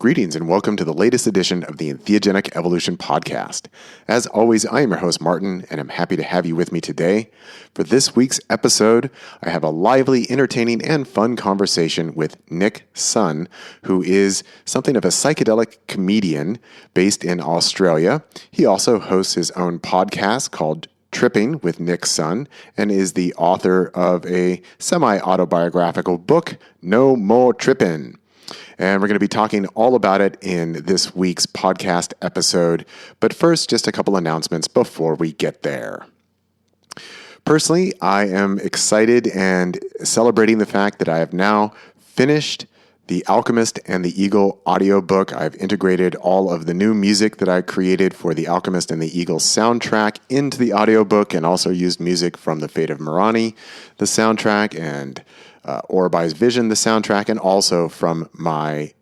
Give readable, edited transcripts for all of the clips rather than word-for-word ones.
Greetings and welcome to the latest edition of the Entheogenic Evolution Podcast. As always, I am your host, Martin, and I'm happy to have you with me today. For this week's episode, I have a lively, entertaining, and fun conversation with Nick Sun, who is something of a psychedelic comedian based in Australia. He also hosts his own podcast called Tripping with Nick Sun, and is the author of a semi-autobiographical book, Mo Trippin. And we're going to be talking all about it in this week's podcast episode. But first, just a couple announcements before we get there. Personally, I am excited and celebrating the fact that I have now finished The Alchemist and the Eagle audiobook. I've integrated all of the new music that I created for The Alchemist and the Eagle soundtrack into the audiobook, and also used music from The Fate of Morani, the soundtrack, and Orby's Vision, the soundtrack, and also from my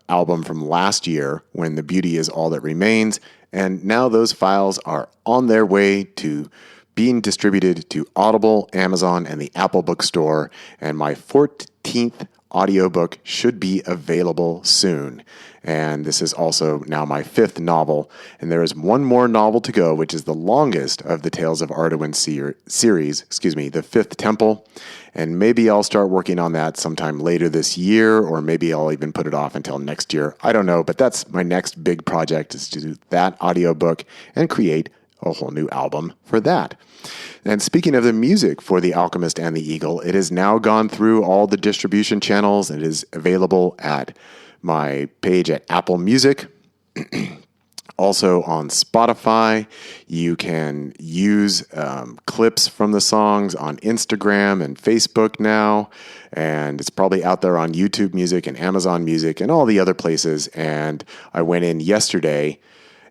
album from last year, When the Beauty is All That Remains. And now those files are on their way to being distributed to Audible, Amazon, and the Apple Bookstore. And my 14th audiobook should be available soon. And this is also now my 5th novel. And there is one more novel to go, which is the longest of the Tales of Ardawen series, The Fifth Temple. And maybe I'll start working on that sometime later this year, or maybe I'll even put it off until next year. I don't know, but that's my next big project, is to do that audiobook and create a whole new album for that. And speaking of the music for The Alchemist and the Eagle, it has now gone through all the distribution channels. It is available at my page at Apple Music. Also on Spotify. You can use clips from the songs on Instagram and Facebook now. And it's probably out there on YouTube Music and Amazon Music and all the other places. And I went in yesterday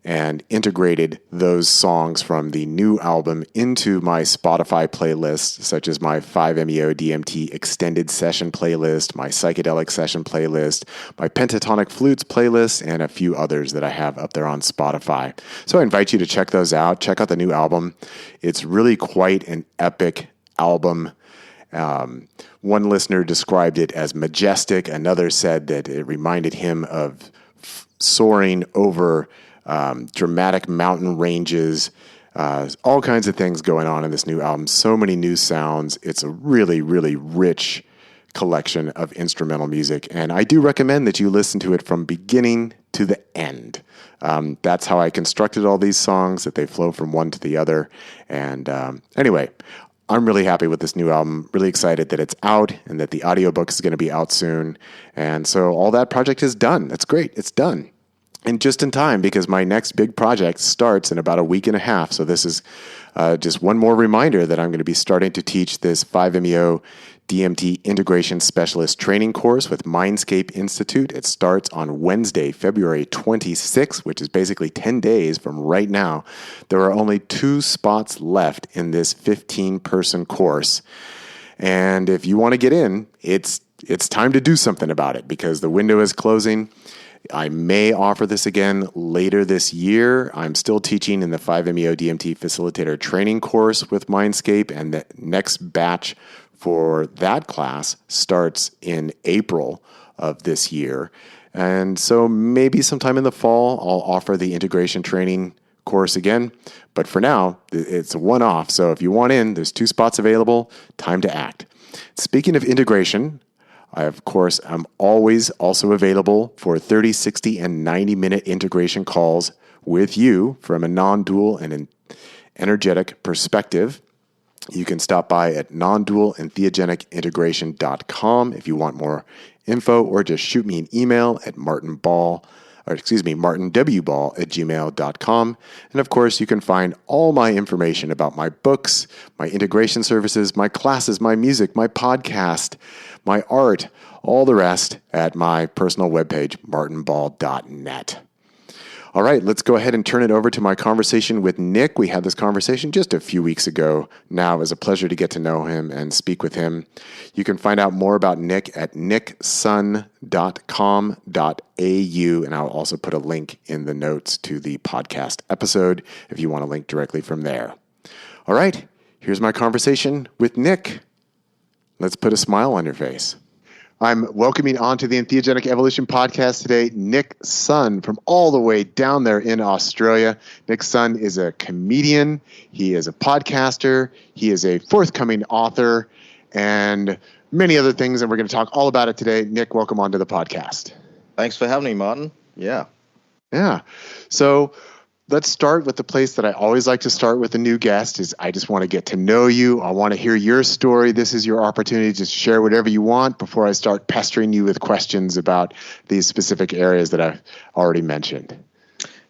and integrated those songs from the new album into my Spotify playlist, such as my 5-MeO DMT extended session playlist, my psychedelic session playlist, my pentatonic flutes playlist, and a few others that I have up there on Spotify. So I invite you to check those out. Check out the new album. It's really quite an epic album. One listener described it as majestic. Another said that it reminded him of soaring over dramatic mountain ranges, all kinds of things going on in this new album. So many new sounds. It's a really, really rich collection of instrumental music. And I do recommend that you listen to it from beginning to the end. That's how I constructed all these songs, that they flow from one to the other. And anyway, I'm really happy with this new album, really excited that it's out and that the audiobook is going to be out soon. And so all that project is done. That's great. It's done. And just in time, because my next big project starts in about a week and a half. So this is just one more reminder that I'm going to be starting to teach this 5-MeO DMT Integration Specialist Training course with Mindscape Institute. It starts on Wednesday, February 26th, which is basically 10 days from right now. There are only 2 spots left in this 15-person course. And if you want to get in, it's time to do something about it, because the window is closing. I may offer this again later this year. I'm still teaching in the 5-MeO DMT Facilitator Training course with Mindscape, and the next batch for that class starts in April of this year. And so maybe sometime in the fall, I'll offer the integration training course again. But for now, it's a one-off. So if you want in, there's 2 spots available. Time to act. Speaking of integration, I, of course, am always also available for 30, 60, and 90-minute integration calls with you from a non-dual and an energetic perspective. You can stop by at nondualentheogenicintegration.com if you want more info, or just shoot me an email at martinwball@gmail.com. And of course, you can find all my information about my books, my integration services, my classes, my music, my podcast, my art, all the rest at my personal webpage, martinball.net. All right, let's go ahead and turn it over to my conversation with Nick. We had this conversation just a few weeks ago. Now, it was a pleasure to get to know him and speak with him. You can find out more about Nick at nicksun.com.au, and I'll also put a link in the notes to the podcast episode if you want to link directly from there. All right, here's my conversation with Nick. Let's put a smile on your face. I'm welcoming onto the Entheogenic Evolution podcast today Nick Sun from all the way down there in Australia. Nick Sun is a comedian, he is a podcaster, he is a forthcoming author, and many other things, and we're going to talk all about it today. Nick, welcome onto the podcast. Thanks for having me, Martin. Yeah. So let's start with the place that I always like to start with a new guest is I just want to get to know you. I want to hear your story. This is your opportunity to share whatever you want before I start pestering you with questions about these specific areas that I've already mentioned.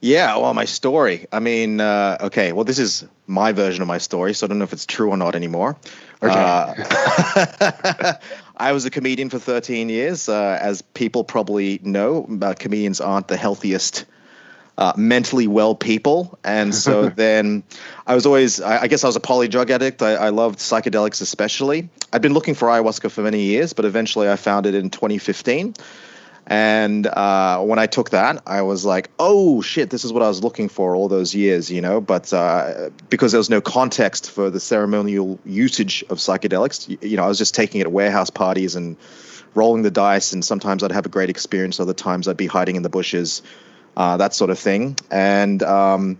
Yeah, well, my story. I mean, okay, well, this is my version of my story, so I don't know if it's true or not anymore. Okay. I was a comedian for 13 years. As people probably know, comedians aren't the healthiest mentally well people. And so then I was always, I guess I was a polydrug addict. I loved psychedelics especially. I'd been looking for ayahuasca for many years, but eventually I found it in 2015. And when I took that, I was like, oh, shit, this is what I was looking for all those years, you know. But because there was no context for the ceremonial usage of psychedelics, you know, I was just taking it at warehouse parties and rolling the dice. And sometimes I'd have a great experience. Other times I'd be hiding in the bushes, that sort of thing. And my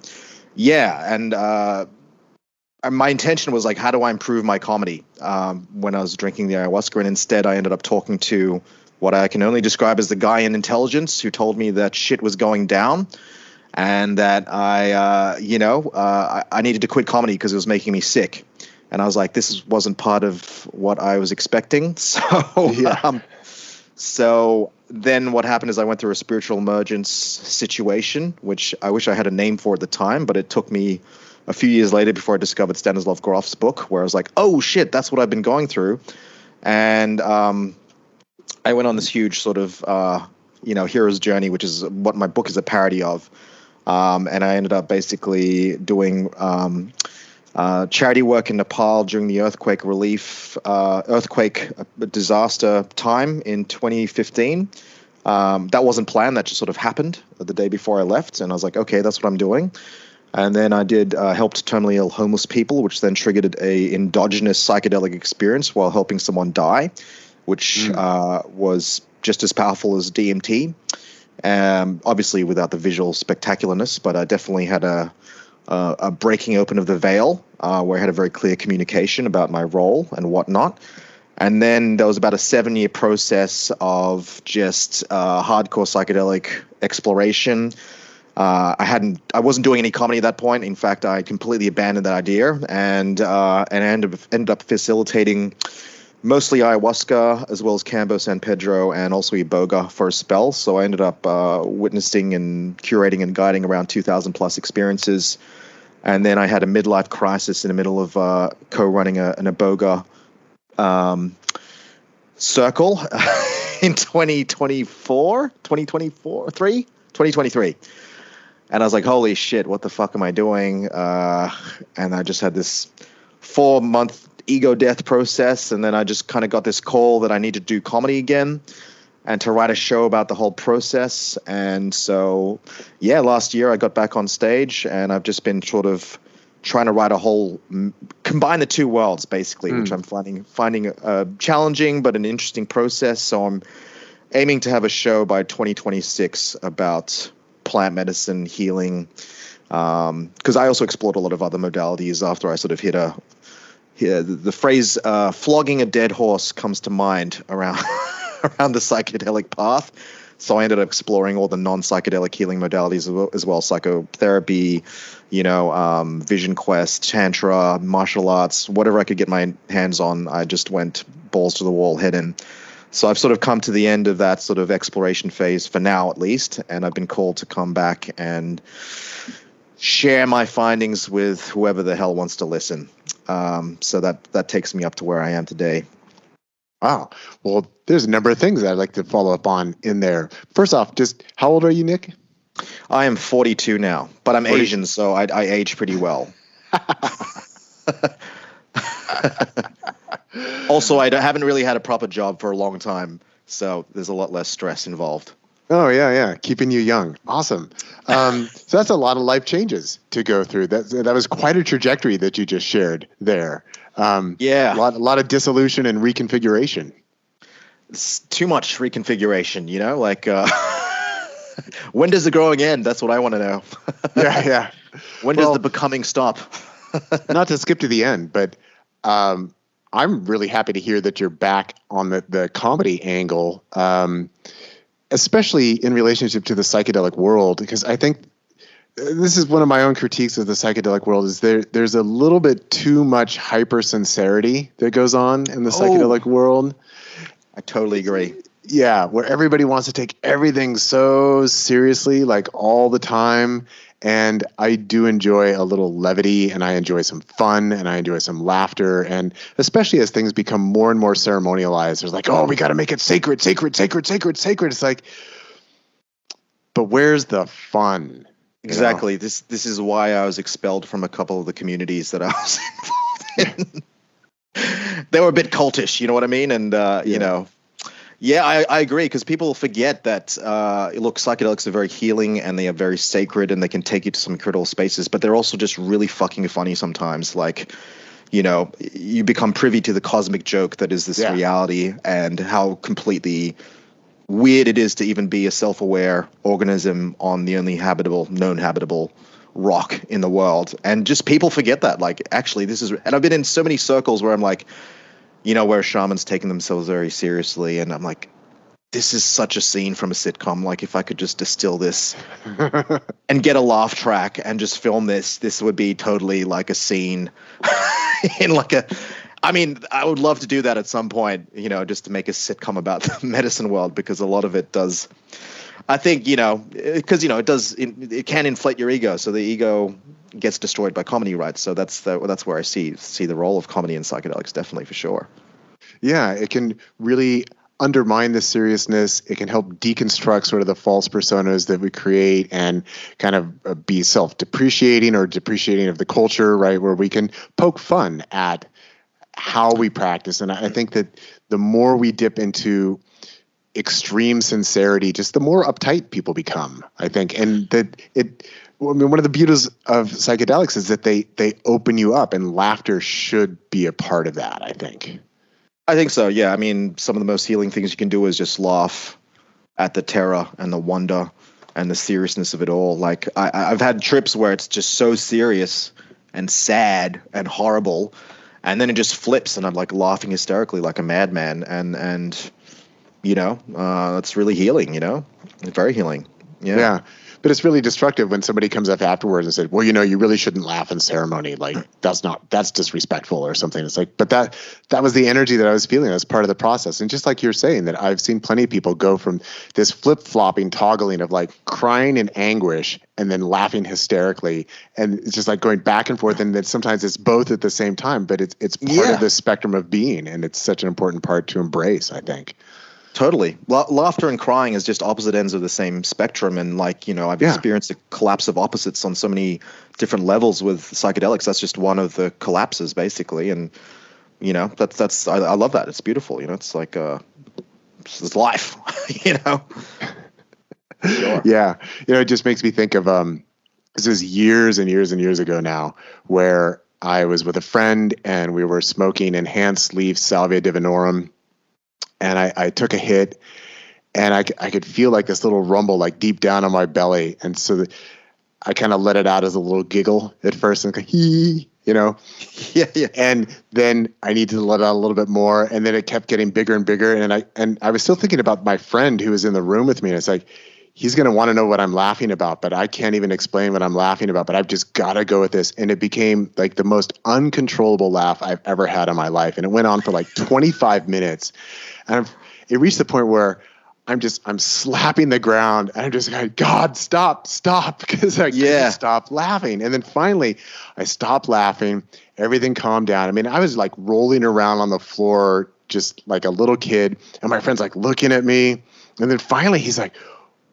intention was like, how do I improve my comedy when I was drinking the ayahuasca? And instead, I ended up talking to what I can only describe as the guy in intelligence who told me that shit was going down and that I needed to quit comedy because it was making me sick. And I was like, this wasn't part of what I was expecting. So then what happened is I went through a spiritual emergence situation, which I wish I had a name for at the time, but it took me a few years later before I discovered Stanislav Grof's book, where I was like, oh shit, that's what I've been going through. And I went on this huge sort of, hero's journey, which is what my book is a parody of. And I ended up basically doing charity work in Nepal during the earthquake disaster time in 2015. That wasn't planned. That just sort of happened the day before I left. And I was like, okay, that's what I'm doing. And then I did helped terminally ill homeless people, which then triggered a endogenous psychedelic experience while helping someone die, which was just as powerful as DMT. Obviously without the visual spectacularness, but I definitely had a breaking open of the veil where I had a very clear communication about my role and whatnot. And then there was about a 7-year process of just hardcore psychedelic exploration. I wasn't doing any comedy at that point. In fact, I completely abandoned that idea and ended up facilitating mostly ayahuasca, as well as Cambo San Pedro, and also Iboga for a spell. So I ended up witnessing and curating and guiding around 2,000 plus experiences. And then I had a midlife crisis in the middle of co-running an Iboga circle in 2023. And I was like, holy shit, what the fuck am I doing? And I just had this 4-month ego death process, and then I just kind of got this call that I need to do comedy again and to write a show about the whole process. And so last year I got back on stage, and I've just been sort of trying to write a whole combine the two worlds basically, which I'm finding challenging but an interesting process. So I'm aiming to have a show by 2026 about plant medicine healing, because I also explored a lot of other modalities after I sort of hit the phrase flogging a dead horse comes to mind around the psychedelic path. So I ended up exploring all the non-psychedelic healing modalities as well, psychotherapy, vision quest, tantra, martial arts, whatever I could get my hands on. I just went balls to the wall, head in. So I've sort of come to the end of that sort of exploration phase for now, at least, and I've been called to come back and share my findings with whoever the hell wants to listen. So that takes me up to where I am today. Wow. Well, there's a number of things I'd like to follow up on in there. First off, just how old are you, Nick? I am 42 now, but I'm 40. Asian, so I age pretty well. Also, I haven't really had a proper job for a long time, so there's a lot less stress involved. Oh, yeah. Keeping you young. Awesome. So that's a lot of life changes to go through. That was quite a trajectory that you just shared there. A lot of dissolution and reconfiguration. It's too much reconfiguration, like when does the growing end? That's what I want to know. Yeah. When does the becoming stop? Not to skip to the end, but I'm really happy to hear that you're back on the comedy angle, especially in relationship to the psychedelic world, because I think this is one of my own critiques of the psychedelic world is there's a little bit too much hyper sincerity that goes on in the psychedelic world. I totally agree. Yeah, where everybody wants to take everything so seriously, like all the time. And I do enjoy a little levity, and I enjoy some fun, and I enjoy some laughter. And especially as things become more and more ceremonialized, there's like, oh, we got to make it sacred, sacred, sacred, sacred, sacred. It's like, but where's the fun? Exactly. This is why I was expelled from a couple of the communities that I was involved in. They were a bit cultish, you know what I mean? And, I agree, because people forget that, look, psychedelics are very healing and they are very sacred and they can take you to some incredible spaces, but they're also just really fucking funny sometimes. Like, you become privy to the cosmic joke that is this reality, and how completely weird it is to even be a self-aware organism on the only known habitable rock in the world. And just people forget that, like, actually and I've been in so many circles where I'm like, where shamans taking themselves very seriously, and I'm like, this is such a scene from a sitcom. Like, if I could just distill this and get a laugh track and just film this would be totally like a scene in like I would love to do that at some point, just to make a sitcom about the medicine world, because a lot of it does, I think, because, it can inflate your ego. So the ego gets destroyed by comedy, right? So that's where I see the role of comedy in psychedelics, definitely, for sure. Yeah, it can really undermine the seriousness. It can help deconstruct sort of the false personas that we create, and kind of be self-depreciating or depreciating of the culture, right? Where we can poke fun at how we practice. And I think that the more we dip into extreme sincerity, just the more uptight people become, I think. And that one of the beauties of psychedelics is that they open you up, and laughter should be a part of that, I think. I think so, yeah. I mean, some of the most healing things you can do is just laugh at the terror and the wonder and the seriousness of it all. Like, I've had trips where it's just so serious and sad and horrible, and then it just flips, and I'm like laughing hysterically like a madman, and it's really healing. It's very healing. Yeah. But it's really destructive when somebody comes up afterwards and says, well, you really shouldn't laugh in ceremony. Like, that's disrespectful or something. It's like, but that was the energy that I was feeling. That's part of the process. And just like you're saying, that I've seen plenty of people go from this flip-flopping, toggling of like crying in anguish and then laughing hysterically. And it's just like going back and forth. And that sometimes it's both at the same time, but it's part of the spectrum of being. And it's such an important part to embrace, I think. Totally. Laughter and crying is just opposite ends of the same spectrum. And I've experienced a collapse of opposites on so many different levels with psychedelics. That's just one of the collapses, basically. And, that's I love that. It's beautiful. It's like, it's life, Sure. Yeah. It just makes me think of, this was years and years and years ago now, where I was with a friend and we were smoking enhanced leaf Salvia divinorum. And I took a hit, and I could feel like this little rumble, like deep down on my belly. And so I kind of let it out as a little giggle at first, and hee, Yeah. And then I needed to let out a little bit more, and then it kept getting bigger and bigger. And I was still thinking about my friend who was in the room with me, and it's like, he's going to want to know what I'm laughing about, but I can't even explain what I'm laughing about, but I've just got to go with this. And it became like the most uncontrollable laugh I've ever had in my life. And it went on for like 25 minutes. And it reached the point where I'm slapping the ground, and I'm just like, God, stop, because I couldn't stop laughing. And then finally I stopped laughing. Everything calmed down. I mean, I was like rolling around on the floor, just like a little kid. And my friend's like looking at me. And then finally he's like,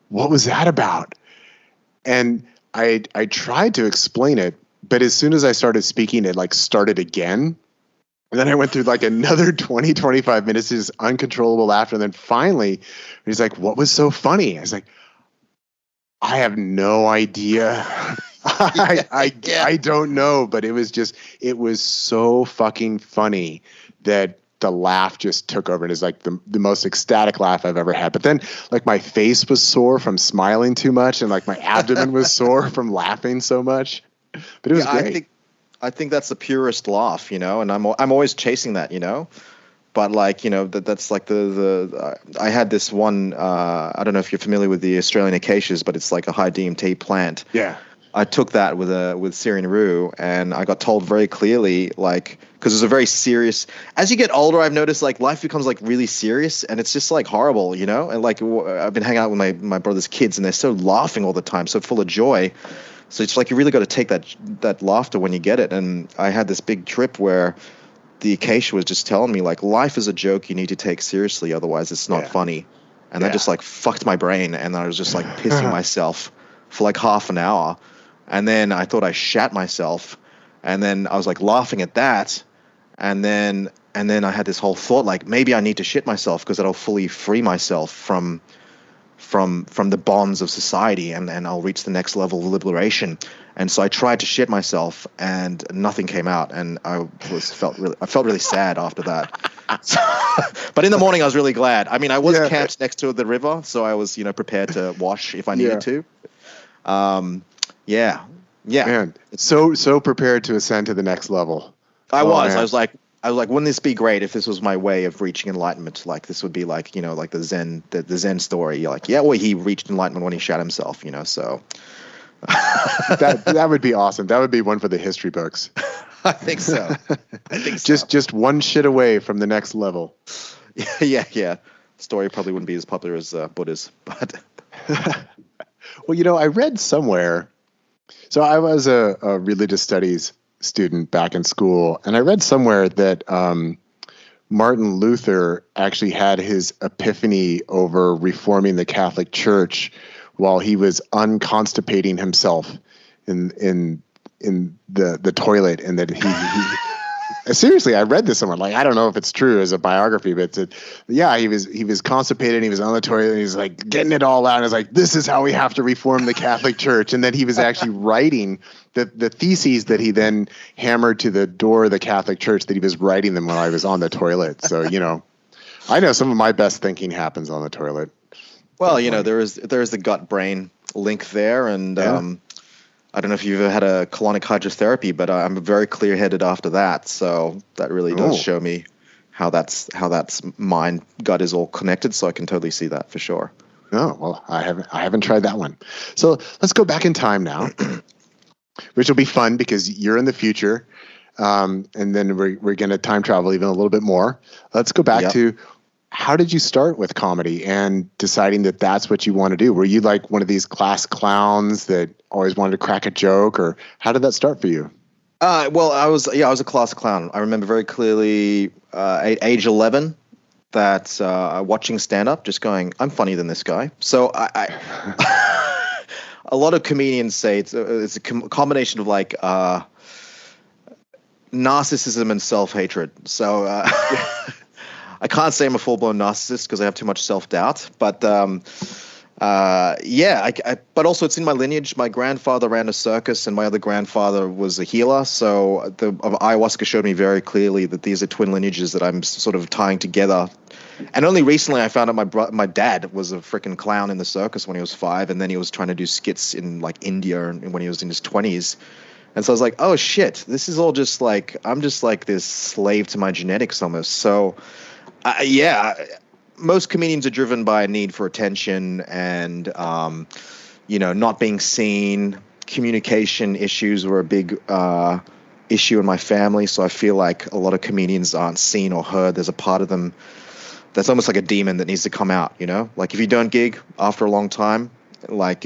what was that about? And I tried to explain it, but as soon as I started speaking, it like started again. And then I went through like another 20, 25 minutes of just uncontrollable laughter. And then finally he's like, what was so funny? I was like, I have no idea. I don't know, but it was so fucking funny that the laugh just took over, and it's like the most ecstatic laugh I've ever had. But then like my face was sore from smiling too much, and like my abdomen was sore from laughing so much. But it was great. I think that's the purest laugh, and I'm always chasing that, But like, that's like I had this one, I don't know if you're familiar with the Australian acacias, but it's like a high DMT plant. Yeah. I took that with Syrian Rue, and I got told very clearly, like, because it's a very serious. As you get older, I've noticed like life becomes like really serious, and it's just like horrible, And like I've been hanging out with my brother's kids, and they're so laughing all the time, so full of joy. So it's like you really got to take that laughter when you get it. And I had this big trip where the acacia was just telling me like life is a joke you need to take seriously, otherwise it's not funny. And that just like fucked my brain, and I was just like pissing myself for like half an hour. And then I thought I shat myself, and then I was like laughing at that, and then I had this whole thought like maybe I need to shit myself because that'll fully free myself from the bonds of society, and I'll reach the next level of liberation. And so I tried to shit myself, and nothing came out, and I felt really sad after that. But in the morning I was really glad. I mean, I was camped next to the river, so I was prepared to wash if I needed to. Yeah. Man, so prepared to ascend to the next level. I was like, wouldn't this be great if this was my way of reaching enlightenment? Like this would be like, like the Zen story. You're like, well, he reached enlightenment when he shot himself, So that would be awesome. That would be one for the history books. I think so. Just one shit away from the next level. Yeah. Story probably wouldn't be as popular as Buddha's, but. Well, I read somewhere. So I was a religious studies student back in school, and I read somewhere that Martin Luther actually had his epiphany over reforming the Catholic Church while he was unconstipating himself in the toilet, and that he seriously, I read this somewhere. Like, I don't know if it's true as a biography, but he was constipated, and he was on the toilet, and he was like getting it all out, and it's like, this is how we have to reform the Catholic Church. And then he was actually writing the theses that he then hammered to the door of the Catholic Church, that he was writing them while I was on the toilet. So, I know some of my best thinking happens on the toilet. Well, there is the gut brain link there, and I don't know if you've ever had a colonic hydrotherapy, but I'm very clear-headed after that. So that really does show me how that's mind gut is all connected. So I can totally see that for sure. Oh, well, I haven't tried that one. So let's go back in time now, which will be fun because you're in the future, and then we're going to time travel even a little bit more. Let's go back to, how did you start with comedy and deciding that that's what you want to do? Were you like one of these class clowns that always wanted to crack a joke, or how did that start for you? Well, I was a class clown. I remember very clearly at age 11 that watching stand-up, just going, I'm funnier than this guy. So I a lot of comedians say it's a combination of like narcissism and self-hatred. So I can't say I'm a full-blown narcissist because I have too much self-doubt, but but also it's in my lineage. My grandfather ran a circus, and my other grandfather was a healer. So ayahuasca showed me very clearly that these are twin lineages that I'm sort of tying together. And only recently I found out my dad was a freaking clown in the circus when he was 5, and then he was trying to do skits in like India when he was in his 20s. And so I was like, oh shit, this is all just like, I'm just like this slave to my genetics almost. So most comedians are driven by a need for attention and, not being seen. Communication issues were a big issue in my family. So I feel like a lot of comedians aren't seen or heard. There's a part of them that's almost like a demon that needs to come out, Like if you don't gig after a long time, like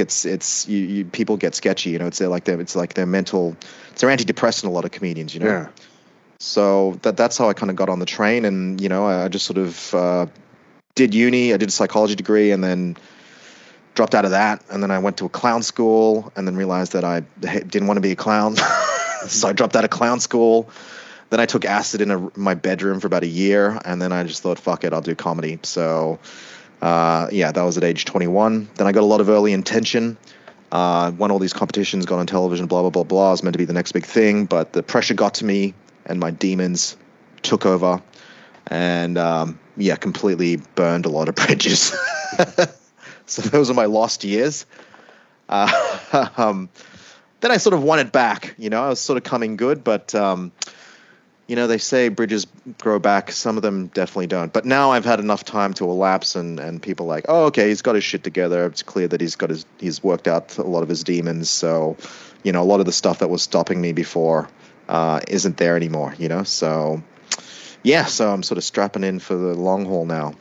you people get sketchy, it's like their mental, it's their antidepressant, a lot of comedians, Yeah. So that's how I kind of got on the train, and I just sort of did uni. I did a psychology degree, and then dropped out of that, and then I went to a clown school, and then realized that I didn't want to be a clown, so I dropped out of clown school. Then I took acid in my bedroom for about a year, and then I just thought, fuck it, I'll do comedy. So that was at age 21. Then I got a lot of early intention. Won all these competitions, got on television, blah blah blah blah. I was meant to be the next big thing, but the pressure got to me, and my demons took over. and yeah, completely burned a lot of bridges. So those are my lost years. Um, then I sort of won it back. I was sort of coming good, but they say bridges grow back. Some of them definitely don't. But now I've had enough time to elapse, and people are like, oh, okay, he's got his shit together. It's clear that he's worked out a lot of his demons. So, a lot of the stuff that was stopping me before isn't there anymore. So yeah, so I'm sort of strapping in for the long haul now.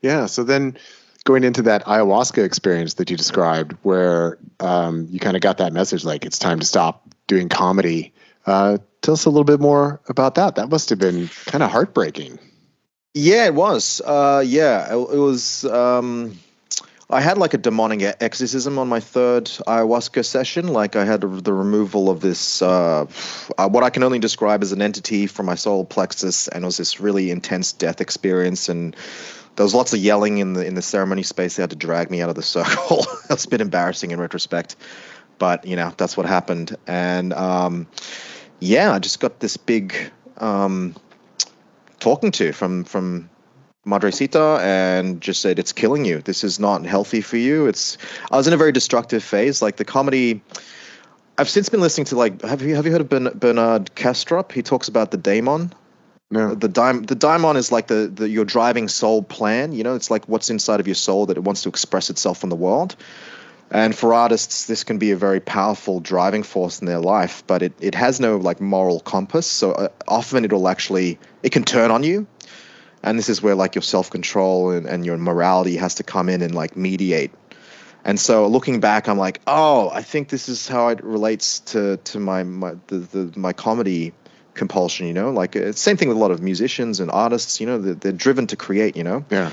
Yeah. So then going into that ayahuasca experience that you described, where you kind of got that message, like it's time to stop doing comedy. Tell us a little bit more about that. That must have been kind of heartbreaking. Yeah, it was. Yeah, it was. I had like a demonic exorcism on my third ayahuasca session. Like I had the removal of this, what I can only describe as an entity from my solar plexus, and it was this really intense death experience. And there was lots of yelling in the ceremony space. They had to drag me out of the circle. It's a bit embarrassing in retrospect, but that's what happened. And yeah, I just got this big talking to from Madrecita, and just said, it's killing you. This is not healthy for you. I was in a very destructive phase. Like the comedy, I've since been listening to, like, have you heard of Bernard Kastrup? He talks about the daemon. No. The daimon is like the your driving soul plan. It's like what's inside of your soul that it wants to express itself in the world. And for artists, this can be a very powerful driving force in their life, but it has no like moral compass. So often it can turn on you. And this is where like your self-control and your morality has to come in and like mediate. And so looking back, I'm like, oh, I think this is how it relates to my comedy compulsion, Like it's same thing with a lot of musicians and artists, they're driven to create, Yeah.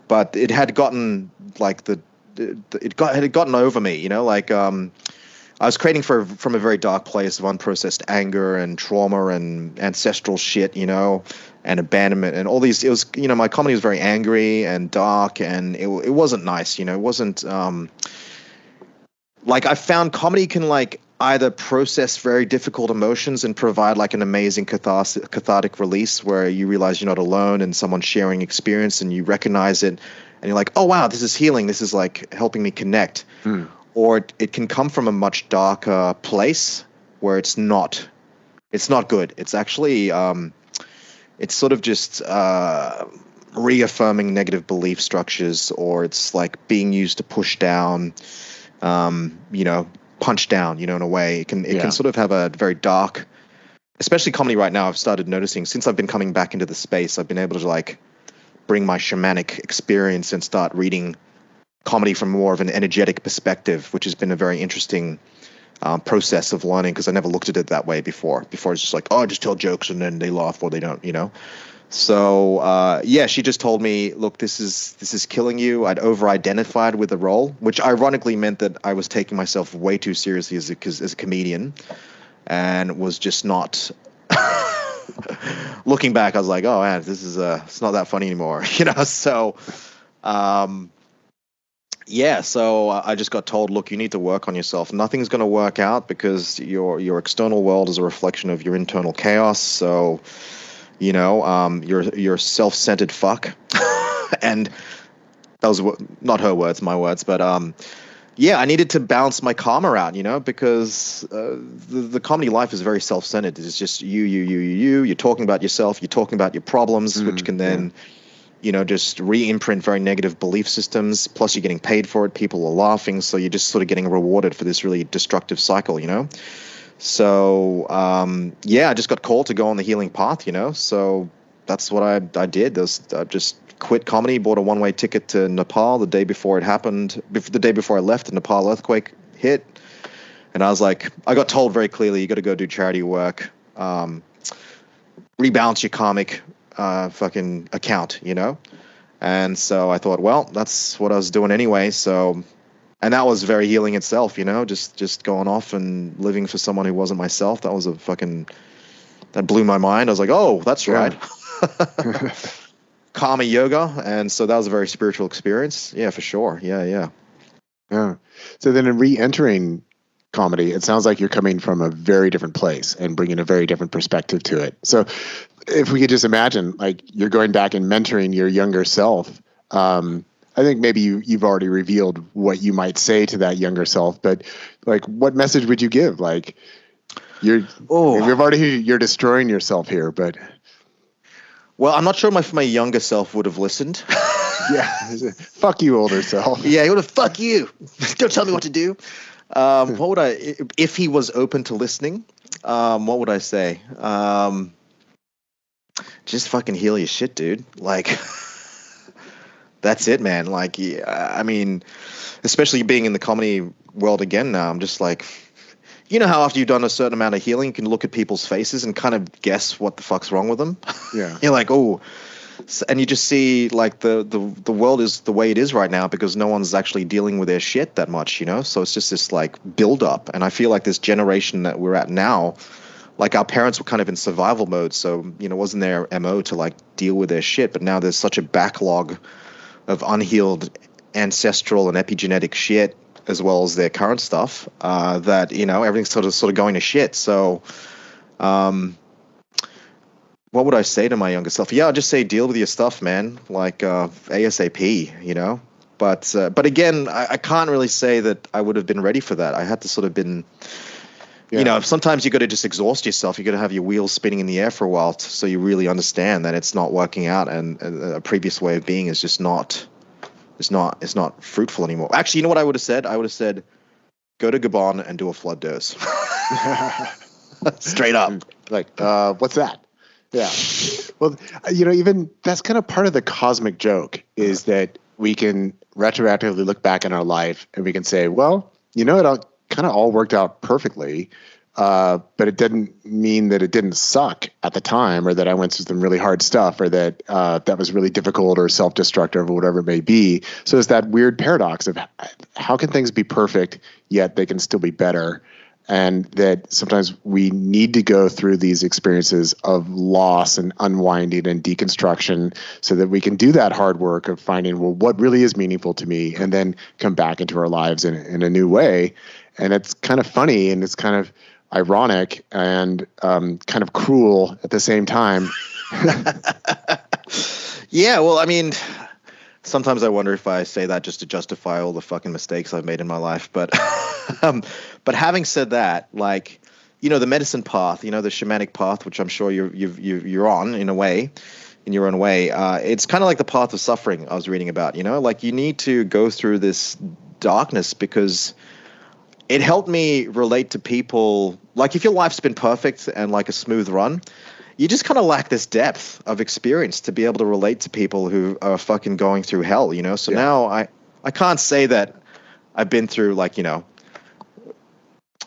But it had gotten like it had gotten over me, like I was creating from a very dark place of unprocessed anger and trauma and ancestral shit, and abandonment and all these. It was, my comedy was very angry and dark, and it wasn't nice, It wasn't like I found comedy can like either process very difficult emotions and provide like an amazing cathartic release where you realize you're not alone and someone's sharing experience and you recognize it and you're like, oh wow, this is healing. This is like helping me connect. Or it can come from a much darker place where it's not good. It's actually it's sort of just reaffirming negative belief structures, or it's like being used to push down, punch down, in a way. It can sort of have a very dark, especially comedy right now. I've started noticing since I've been coming back into the space, I've been able to like bring my shamanic experience and start reading comedy from more of an energetic perspective, which has been a very interesting process of learning, because I never looked at it that way before. Before it's just like, oh, I just tell jokes and then they laugh or they don't, So yeah, she just told me, look, this is killing you. I'd over-identified with the role, which ironically meant that I was taking myself way too seriously as a comedian, and was just not. Looking back, I was like, oh man, this is it's not that funny anymore, So. Yeah, so I just got told, look, you need to work on yourself. Nothing's going to work out because your external world is a reflection of your internal chaos. So, you're self-centered fuck. And that was not her words, my words. But yeah, I needed to balance my karma out, because the comedy life is very self-centered. It's just you. You're talking about yourself. You're talking about your problems, which can then... just re-imprint very negative belief systems. Plus, you're getting paid for it. People are laughing. So you're just sort of getting rewarded for this really destructive cycle, So, yeah, I just got called to go on the healing path, So that's what I did. I just quit comedy, bought a one-way ticket to Nepal the day before it happened. The day before I left, the Nepal earthquake hit. And I was like, I got told very clearly, you got to go do charity work, rebalance your karmic fucking account, And so I thought, well, that's what I was doing anyway. So, and that was very healing itself, just going off and living for someone who wasn't myself. That was that blew my mind. I was like, oh, that's right. Karma yoga. And so that was a very spiritual experience. Yeah, for sure. Yeah. So then in re-entering comedy, it sounds like you're coming from a very different place and bringing a very different perspective to it. So if we could just imagine, like, you're going back and mentoring your younger self, I think maybe you've already revealed what you might say to that younger self, but like, what message would you give? Like, you're destroying yourself here, but Well, I'm not sure if my younger self would have listened. yeah, fuck you, older self. Yeah, he would have, fuck you. Don't tell me what to do. What would I, if he was open to listening, what would I say? Just fucking heal your shit, dude. Like, that's it, man. Like, yeah, I mean, especially being in the comedy world again now, I'm just like, you know how after you've done a certain amount of healing, you can look at people's faces and kind of guess what the fuck's wrong with them. Yeah. You're like, oh, and you just see like the world is the way it is right now because no one's actually dealing with their shit that much, you know? So it's just this like build up. And I feel like this generation that we're at now, like our parents were kind of in survival mode. So, you know, wasn't their MO to like deal with their shit. But now there's such a backlog of unhealed ancestral and epigenetic shit as well as their current stuff, that, you know, everything's sort of going to shit. So, what would I say to my younger self? Yeah, I'd just say deal with your stuff, man. Like, ASAP, you know. But again, I can't really say that I would have been ready for that. I had to sort of been, you know, sometimes you got to just exhaust yourself. You got to have your wheels spinning in the air for a while, so you really understand that it's not working out, and a previous way of being is just not. It's not fruitful anymore. Actually, you know what I would have said? I would have said, go to Gabon and do a flood dose. Straight up. Like, what's that? Yeah. Well, you know, even that's kind of part of the cosmic joke is that we can retroactively look back in our life and we can say, well, you know, it kind of all worked out perfectly. But it didn't mean that it didn't suck at the time, or that I went through some really hard stuff, or that that was really difficult or self-destructive or whatever it may be. So it's that weird paradox of how can things be perfect, yet they can still be better. And that sometimes we need to go through these experiences of loss and unwinding and deconstruction so that we can do that hard work of finding, well, what really is meaningful to me, and then come back into our lives in a new way. And it's kind of funny, and it's kind of ironic and kind of cruel at the same time. Yeah, well, I mean, sometimes I wonder if I say that just to justify all the fucking mistakes I've made in my life. But but having said that, like, you know, the medicine path, you know, the shamanic path, which I'm sure you're on in a way, in your own way, it's kind of like the path of suffering I was reading about. You know, like you need to go through this darkness because it helped me relate to people. Like, if your life's been perfect and like a smooth run, you just kind of lack this depth of experience to be able to relate to people who are fucking going through hell, you know? So now I can't say that I've been through, like, you know,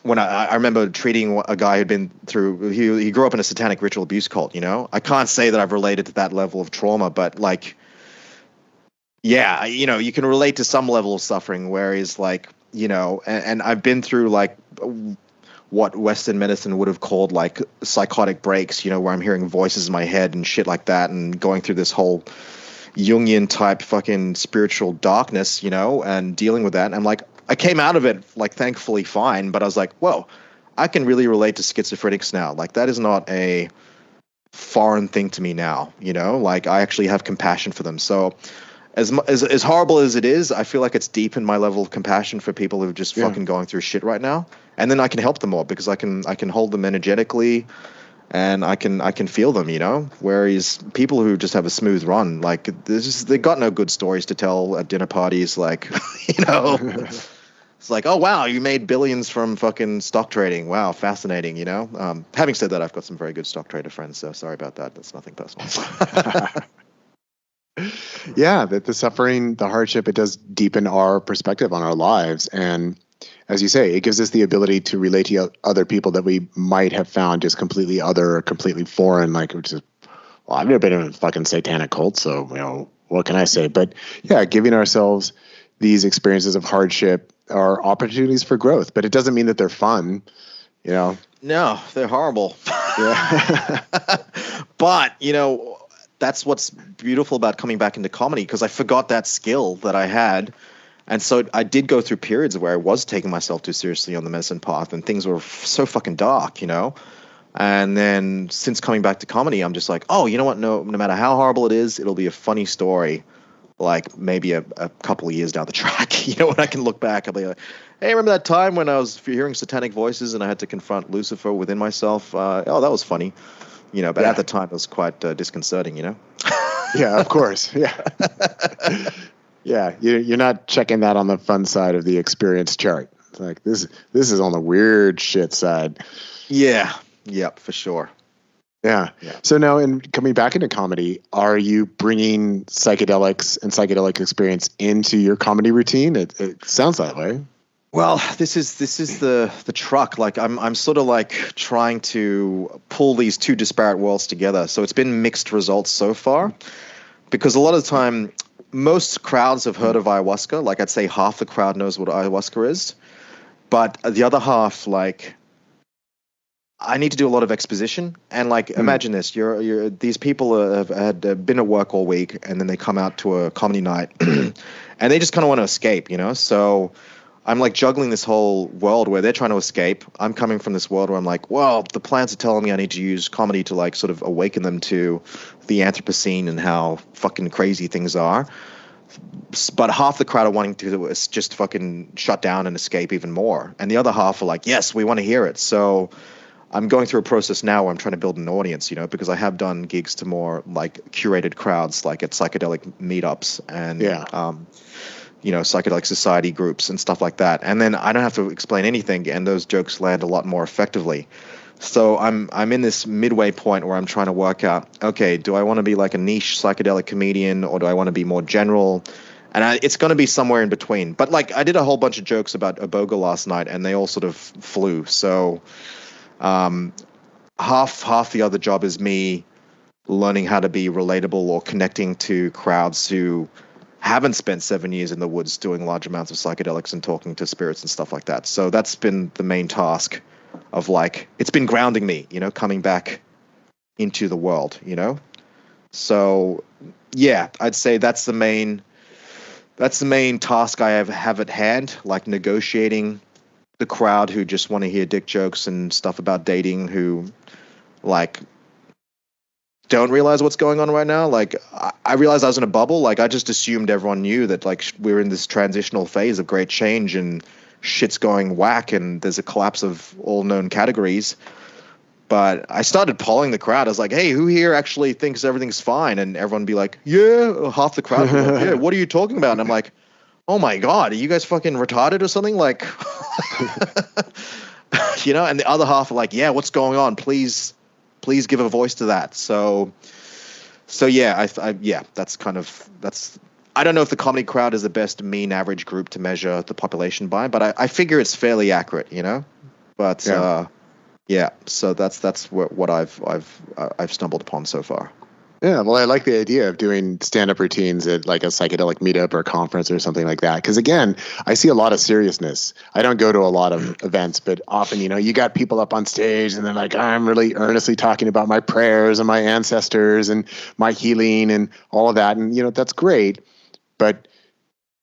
when I remember treating a guy who'd been through, he grew up in a satanic ritual abuse cult, you know? I can't say that I've related to that level of trauma, but like, yeah, you know, you can relate to some level of suffering, whereas like, you know, and I've been through like what Western medicine would have called like psychotic breaks, you know, where I'm hearing voices in my head and shit like that, and going through this whole Jungian type fucking spiritual darkness, you know, and dealing with that. And I'm like, I came out of it like thankfully fine, but I was like, whoa, I can really relate to schizophrenics now. Like, that is not a foreign thing to me now, you know, like I actually have compassion for them. So as horrible as it is, I feel like it's deepened my level of compassion for people who are just fucking going through shit right now. And then I can help them more because I can hold them energetically, and I can feel them, you know. Whereas people who just have a smooth run, like they got no good stories to tell at dinner parties, like, you know. It's like, oh wow, you made billions from fucking stock trading. Wow, fascinating, you know. Having said that, I've got some very good stock trader friends, so sorry about that. That's nothing personal. Yeah, that the suffering, the hardship, it does deepen our perspective on our lives. And as you say, it gives us the ability to relate to other people that we might have found just completely other or completely foreign. Like, which is, well, I've never been in a fucking satanic cult, so, you know, what can I say? But yeah, giving ourselves these experiences of hardship are opportunities for growth, but it doesn't mean that they're fun, you know? No, they're horrible. Yeah. But, you know, that's what's beautiful about coming back into comedy, because I forgot that skill that I had. And so I did go through periods where I was taking myself too seriously on the medicine path, and things were so fucking dark, you know. And then since coming back to comedy, I'm just like, oh, you know what? No matter how horrible it is, it'll be a funny story. Like maybe a couple of years down the track, you know, when I can look back, I'll be like, hey, remember that time when I was hearing satanic voices and I had to confront Lucifer within myself? Oh, that was funny, you know. But at the time, it was quite disconcerting, you know. Yeah, of course. Yeah. Yeah, you're not checking that on the fun side of the experience chart. It's like this is on the weird shit side. Yeah. Yep, for sure. Yeah. So now, in coming back into comedy, are you bringing psychedelics and psychedelic experience into your comedy routine? It sounds that way. Well, this is the truck. Like I'm sort of like trying to pull these two disparate worlds together. So it's been mixed results so far, because a lot of the time, most crowds have heard of ayahuasca. Like I'd say half the crowd knows what ayahuasca is, but the other half, like, I need to do a lot of exposition. And like, imagine this: you're these people have had been at work all week, and then they come out to a comedy night, and they just kind of want to escape, you know. So I'm like juggling this whole world where they're trying to escape. I'm coming from this world where I'm like, well, the plants are telling me I need to use comedy to like sort of awaken them to the Anthropocene and how fucking crazy things are. But half the crowd are wanting to just fucking shut down and escape even more. And the other half are like, yes, we want to hear it. So I'm going through a process now where I'm trying to build an audience, you know, because I have done gigs to more like curated crowds, like at psychedelic meetups and, you know, psychedelic society groups and stuff like that. And then I don't have to explain anything, and those jokes land a lot more effectively. So I'm in this midway point where I'm trying to work out, okay, do I want to be like a niche psychedelic comedian, or do I want to be more general? And it's going to be somewhere in between. But like, I did a whole bunch of jokes about Iboga last night, and they all sort of flew. So half the other job is me learning how to be relatable or connecting to crowds who haven't spent 7 years in the woods doing large amounts of psychedelics and talking to spirits and stuff like that. So that's been the main task of like, it's been grounding me, you know, coming back into the world, you know? So yeah, I'd say that's the main task I have at hand, like negotiating the crowd who just want to hear dick jokes and stuff about dating, who like don't realize what's going on right now. Like I realized I was in a bubble. Like I just assumed everyone knew that like we're in this transitional phase of great change and shit's going whack and there's a collapse of all known categories. But I started polling the crowd. I was like, hey, who here actually thinks everything's fine? And everyone would be like, yeah. Half the crowd would be like, yeah, what are you talking about? And I'm like, oh my God, are you guys fucking retarded or something? Like, you know, and the other half are like, yeah, what's going on? Please give a voice to that. So yeah, that's I don't know if the comedy crowd is the best mean average group to measure the population by, but I figure it's fairly accurate, you know. But yeah, so that's what I've stumbled upon so far. Yeah, well, I like the idea of doing stand-up routines at like a psychedelic meetup or conference or something like that. Because again, I see a lot of seriousness. I don't go to a lot of events, but often, you know, you got people up on stage and they're like, I'm really earnestly talking about my prayers and my ancestors and my healing and all of that. And, you know, that's great. But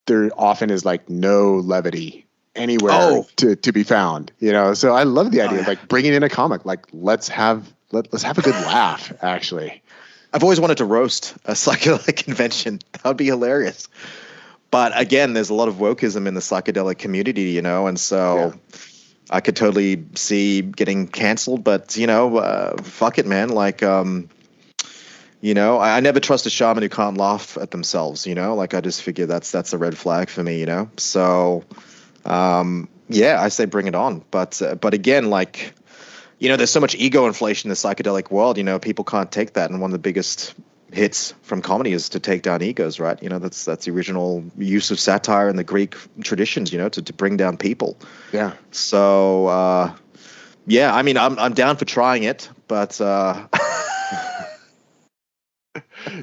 there often is like no levity anywhere to be found, you know? So I love the idea of like bringing in a comic, like let's have a good laugh, actually. I've always wanted to roast a psychedelic convention. That would be hilarious. But again, there's a lot of wokeism in the psychedelic community, you know, and so I could totally see getting canceled. But, you know, fuck it, man. Like, you know, I never trust a shaman who can't laugh at themselves, you know, like I just figure that's a red flag for me, you know. So, yeah, I say bring it on. But again, like, you know, there's so much ego inflation in the psychedelic world, you know, people can't take that. And one of the biggest hits from comedy is to take down egos, right? You know, that's the original use of satire in the Greek traditions, you know, to bring down people. Yeah. So, yeah, I mean, I'm down for trying it, but,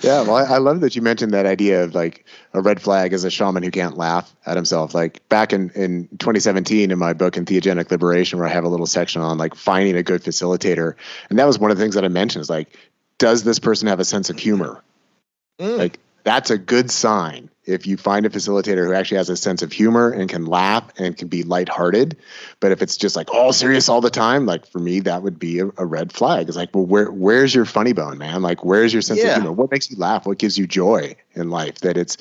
yeah, well, I love that you mentioned that idea of like a red flag as a shaman who can't laugh at himself. Like back in 2017 in my book, Entheogenic Liberation, where I have a little section on like finding a good facilitator. And that was one of the things that I mentioned is like, does this person have a sense of humor? Like that's a good sign. if you find a facilitator who actually has a sense of humor and can laugh and can be lighthearted. But if it's just like all serious all the time, like for me, that would be a red flag. It's like, well, where's your funny bone, man? Like, where's your sense of humor? What makes you laugh? What gives you joy in life? That it's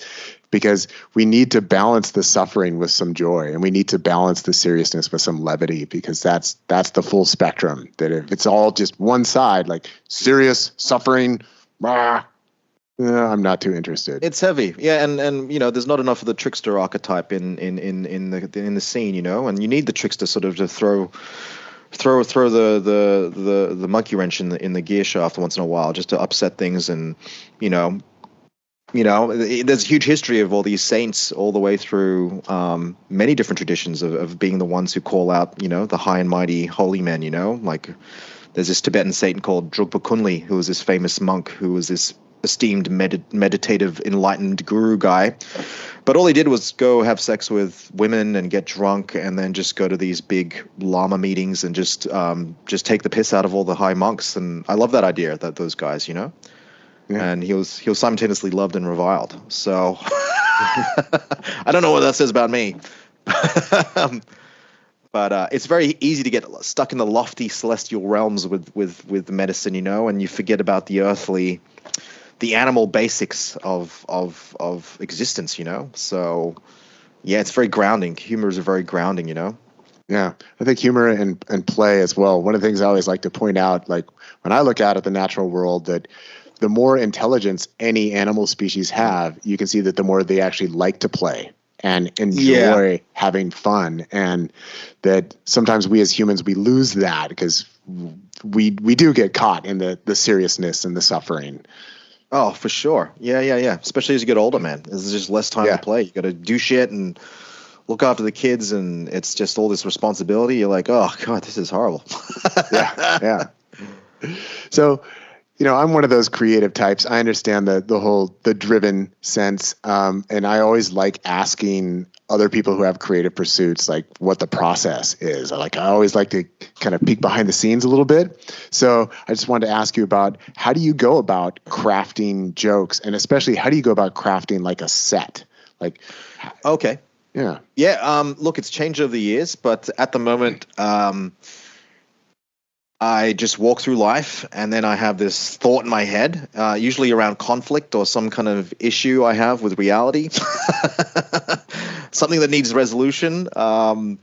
because we need to balance the suffering with some joy, and we need to balance the seriousness with some levity, because that's the full spectrum. That if it's all just one side, like serious suffering, I'm not too interested. It's heavy, yeah, and there's not enough of the trickster archetype in the scene, and you need the trickster sort of to throw the monkey wrench in the gear shaft once in a while, just to upset things. And there's a huge history of all these saints all the way through many different traditions of being the ones who call out, the high and mighty holy men. Like there's this Tibetan saint called Drugpa Kunli, who was this famous monk who was this esteemed meditative enlightened guru guy, but all he did was go have sex with women and get drunk, and then just go to these big lama meetings and just take the piss out of all the high monks. And I love that idea, that those guys, Yeah. And he was simultaneously loved and reviled. So I don't know what that says about me. But it's very easy to get stuck in the lofty celestial realms with medicine, and you forget about the earthly, the animal basics of existence, So, yeah, it's very grounding. Humor is very grounding, Yeah, I think humor and play as well. One of the things I always like to point out, like when I look out at the natural world, that the more intelligence any animal species have, you can see that the more they actually like to play and enjoy having fun. And that sometimes we as humans, we lose that because we do get caught in the seriousness and the suffering. Oh, for sure. Yeah. Especially as you get older, man. There's just less time to play. You got to do shit and look after the kids, and it's just all this responsibility. You're like, oh God, this is horrible. Yeah. So, I'm one of those creative types. I understand the driven sense. And I always like asking other people who have creative pursuits, like what the process is. I always like to kind of peek behind the scenes a little bit. So I just wanted to ask you about, how do you go about crafting jokes, and especially how do you go about crafting like a set? Like, okay. Yeah. Look, it's changed over the years, but at the moment, I just walk through life, and then I have this thought in my head, usually around conflict or some kind of issue I have with reality, something that needs resolution. For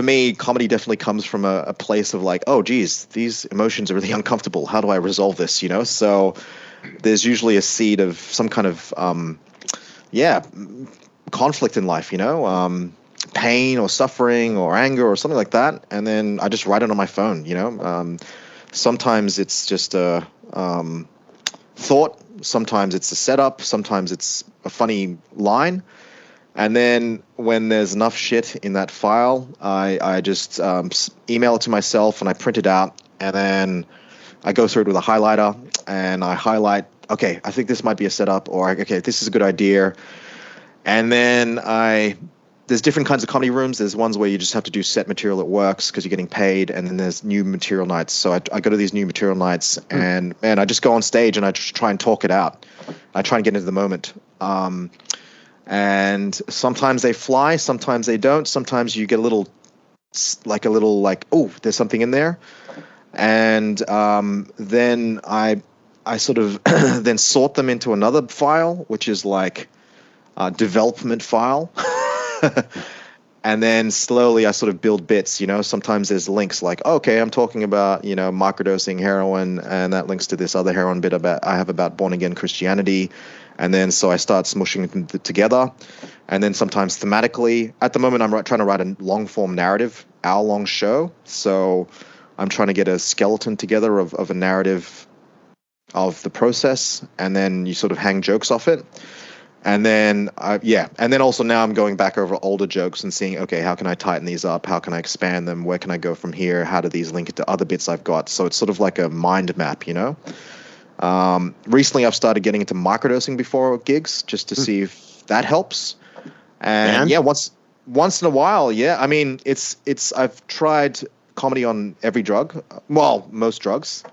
me, comedy definitely comes from a place of like, oh, geez, these emotions are really uncomfortable. How do I resolve this? So there's usually a seed of some kind of, conflict in life, pain or suffering or anger or something like that, and then I just write it on my phone. Sometimes it's just a thought, sometimes it's a setup, sometimes it's a funny line, and then when there's enough shit in that file, I just email it to myself and I print it out, and then I go through it with a highlighter and I highlight, okay, I think this might be a setup, or okay, this is a good idea. And then there's different kinds of comedy rooms. There's ones where you just have to do set material that works because you're getting paid, and then there's new material nights. So I go to these new material nights, and man, I just go on stage and I just try and talk it out. I try and get into the moment. And sometimes they fly, sometimes they don't. Sometimes you get a little, oh, there's something in there. And then I sort of then sort them into another file, which is like development file. And then slowly I sort of build bits, sometimes there's links like, okay, I'm talking about, microdosing heroin, and that links to this other heroin bit I have about born again Christianity. And then so I start smushing them together. And then sometimes thematically, at the moment I'm trying to write a long form narrative, hour-long show. So I'm trying to get a skeleton together of a narrative of the process, and then you sort of hang jokes off it. And then, and then also now I'm going back over older jokes and seeing, okay, how can I tighten these up? How can I expand them? Where can I go from here? How do these link into other bits I've got? So it's sort of like a mind map, Recently I've started getting into microdosing before gigs just to see if that helps. And once in a while, I mean, I've tried comedy on every drug, well, most drugs,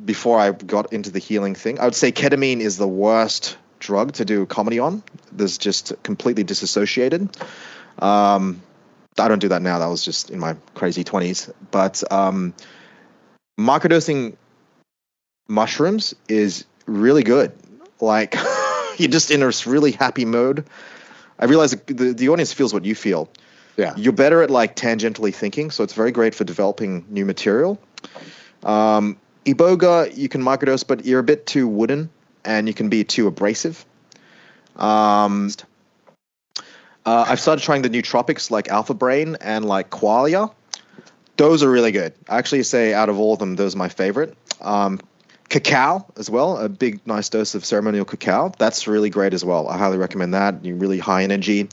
before I got into the healing thing. I would say ketamine is the worst drug to do comedy on. There's just completely disassociated. I don't do that now. That was just in my crazy 20s. But microdosing mushrooms is really good. Like you're just in a really happy mode. I realize the audience feels what you feel. Yeah. You're better at like tangentially thinking, so it's very great for developing new material. Iboga, you can microdose, but you're a bit too wooden and you can be too abrasive. I've started trying the nootropics like Alpha Brain and like Qualia. Those are really good. I actually say out of all of them, those are my favorite. Cacao as well, a big nice dose of ceremonial cacao. That's really great as well. I highly recommend that. You're really high energy.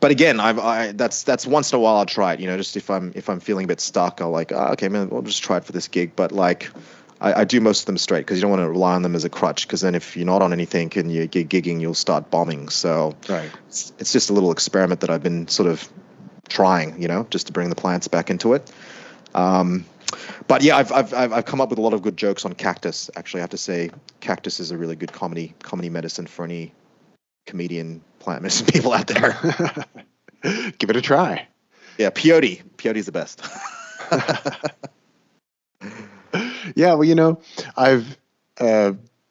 But again, that's once in a while I'll try it. You know, just if I'm feeling a bit stuck, I'll like, okay, man, we'll just try it for this gig. But like, I do most of them straight because you don't want to rely on them as a crutch. Because then if you're not on anything and you're gigging, you'll start bombing. So right. It's just a little experiment that I've been sort of trying, you know, just to bring the plants back into it. But yeah, I've come up with a lot of good jokes on cactus. Actually, I have to say, cactus is a really good comedy medicine for any comedian plant medicine people out there. Give it a try. Yeah, peyote. Peyote's the best. Yeah, well, you know, I've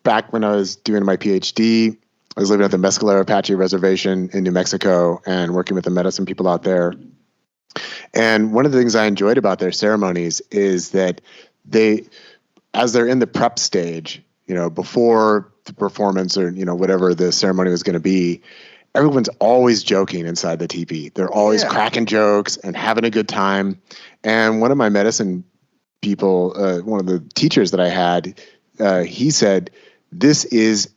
back when I was doing my PhD, I was living at the Mescalero Apache Reservation in New Mexico and working with the medicine people out there. And one of the things I enjoyed about their ceremonies is that as they're in the prep stage, you know, before the performance or, you know, whatever the ceremony was going to be, everyone's always joking inside the teepee. They're always cracking jokes and having a good time. And one of my medicine people, one of the teachers that I had, he said, this is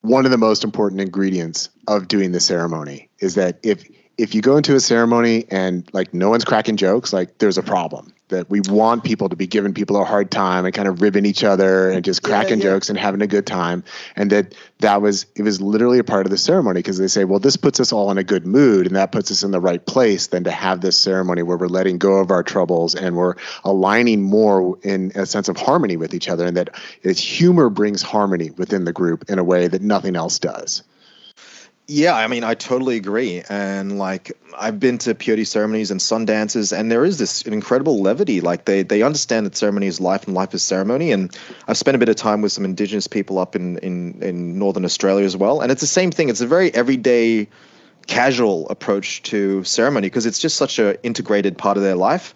one of the most important ingredients of doing the ceremony is that if you go into a ceremony and like no one's cracking jokes, like there's a problem. That we want people to be giving people a hard time and kind of ribbing each other and just cracking jokes and having a good time. And it was literally a part of the ceremony because they say, well, this puts us all in a good mood and that puts us in the right place than to have this ceremony where we're letting go of our troubles and we're aligning more in a sense of harmony with each other. And that humor brings harmony within the group in a way that nothing else does. Yeah, I mean, I totally agree. And like, I've been to peyote ceremonies and sun dances, and there is this incredible levity. Like, they understand that ceremony is life and life is ceremony. And I've spent a bit of time with some indigenous people up in Northern Australia as well. And it's the same thing. It's a very everyday, casual approach to ceremony because it's just such an integrated part of their life.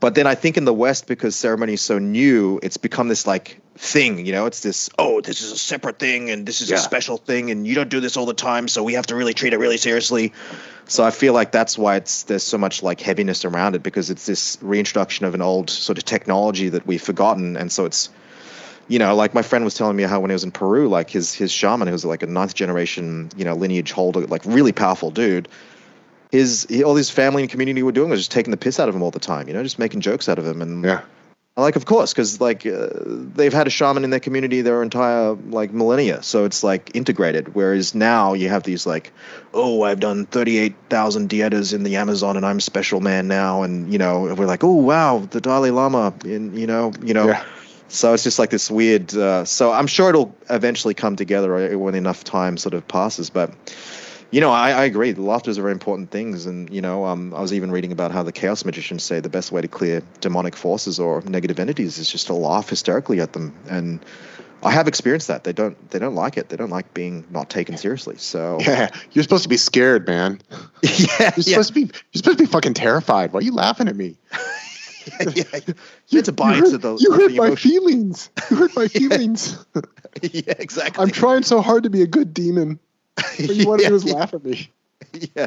But then I think in the West, because ceremony is so new, it's become this like thing, you know, it's this, oh, this is a separate thing and this is a special thing and you don't do this all the time. So we have to really treat it really seriously. So I feel like that's why there's so much like heaviness around it because it's this reintroduction of an old sort of technology that we've forgotten. And so it's, you know, like my friend was telling me how when he was in Peru, like his shaman, who was like a 9th generation, you know, lineage holder, like really powerful dude. All his family and community were doing was just taking the piss out of him all the time, you know, just making jokes out of him. And like, of course, because like they've had a shaman in their community their entire like millennia. So it's like integrated. Whereas now you have these like, oh, I've done 38,000 dietas in the Amazon and I'm special man now. And, you know, we're like, oh, wow, the Dalai Lama, you know. Yeah. So it's just like this weird. So I'm sure it'll eventually come together when enough time sort of passes. But you know, I agree. The laughter is a very important thing. And, you know, I was even reading about how the chaos magicians say the best way to clear demonic forces or negative entities is just to laugh hysterically at them. And I have experienced that. They don't like it. They don't like being not taken seriously. So yeah, you're supposed to be scared, man. You're supposed to be fucking terrified. Why are you laughing at me? You had to buy into the You hurt my emotion. feelings. You hurt my feelings. Yeah, exactly. I'm trying so hard to be a good demon. What you want to do is laugh at me. Yeah.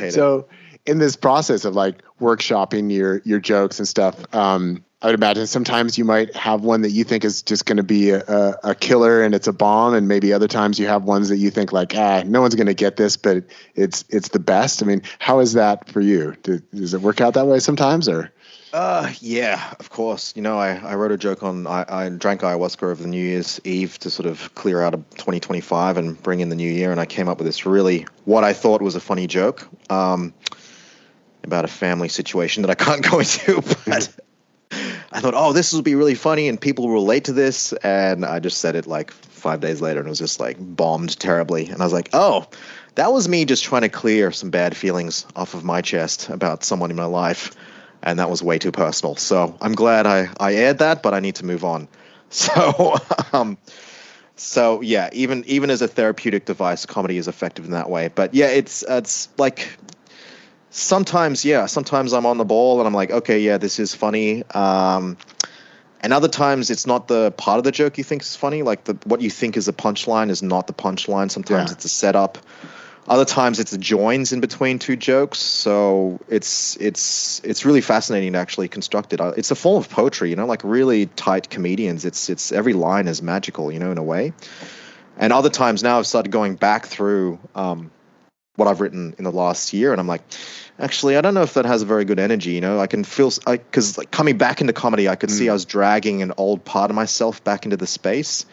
So in this process of like workshopping your jokes and stuff, I would imagine sometimes you might have one that you think is just going to be a killer and it's a bomb. And maybe other times you have ones that you think like, no one's going to get this, but it's the best. I mean, how is that for you? Does it work out that way sometimes or? Yeah, of course. You know, I wrote a joke on, I drank ayahuasca over the New Year's Eve to sort of clear out of 2025 and bring in the new year. And I came up with this really, what I thought was a funny joke, about a family situation that I can't go into, but I thought, oh, this will be really funny and people will relate to this. And I just said it like 5 days later, and it was just like bombed terribly. And I was like, oh, that was me just trying to clear some bad feelings off of my chest about someone in my life. And that was way too personal. So I'm glad I aired that, but I need to move on. So, so yeah, even as a therapeutic device, comedy is effective in that way. But yeah, it's like sometimes, sometimes I'm on the ball and I'm like, okay, yeah, this is funny. And other times it's not the part of the joke you think is funny. Like what you think is a punchline is not the punchline. Sometimes it's a setup. Other times it's the joins in between two jokes. So it's really fascinating to actually construct it. It's a form of poetry, like really tight comedians. It's every line is magical, in a way. And other times now I've started going back through what I've written in the last year, and I'm like, actually, I don't know if that has a very good energy. I can feel, because like coming back into comedy, I could see I was dragging an old part of myself back into the space.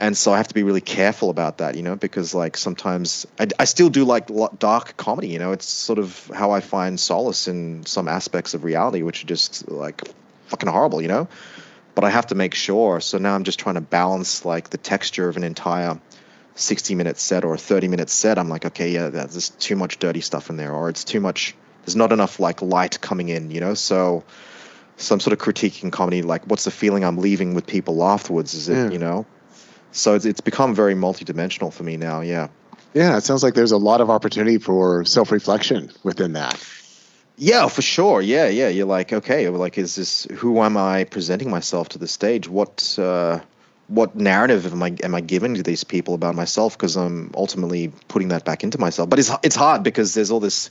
And so I have to be really careful about that, because like sometimes I still do like dark comedy, it's sort of how I find solace in some aspects of reality, which are just like fucking horrible, but I have to make sure. So now I'm just trying to balance like the texture of an entire 60-minute set or a 30-minute set. I'm like, okay, yeah, there's too much dirty stuff in there, or it's too much, there's not enough like light coming in, so I'm sort of critiquing comedy, like what's the feeling I'm leaving with people afterwards? Is it, so it's become very multidimensional for me now. Yeah. Yeah. It sounds like there's a lot of opportunity for self-reflection within that. Yeah, for sure. Yeah. You're like, okay, like, who am I presenting myself to the stage? What narrative am I giving to these people about myself? Because I'm ultimately putting that back into myself. But it's hard because there's all this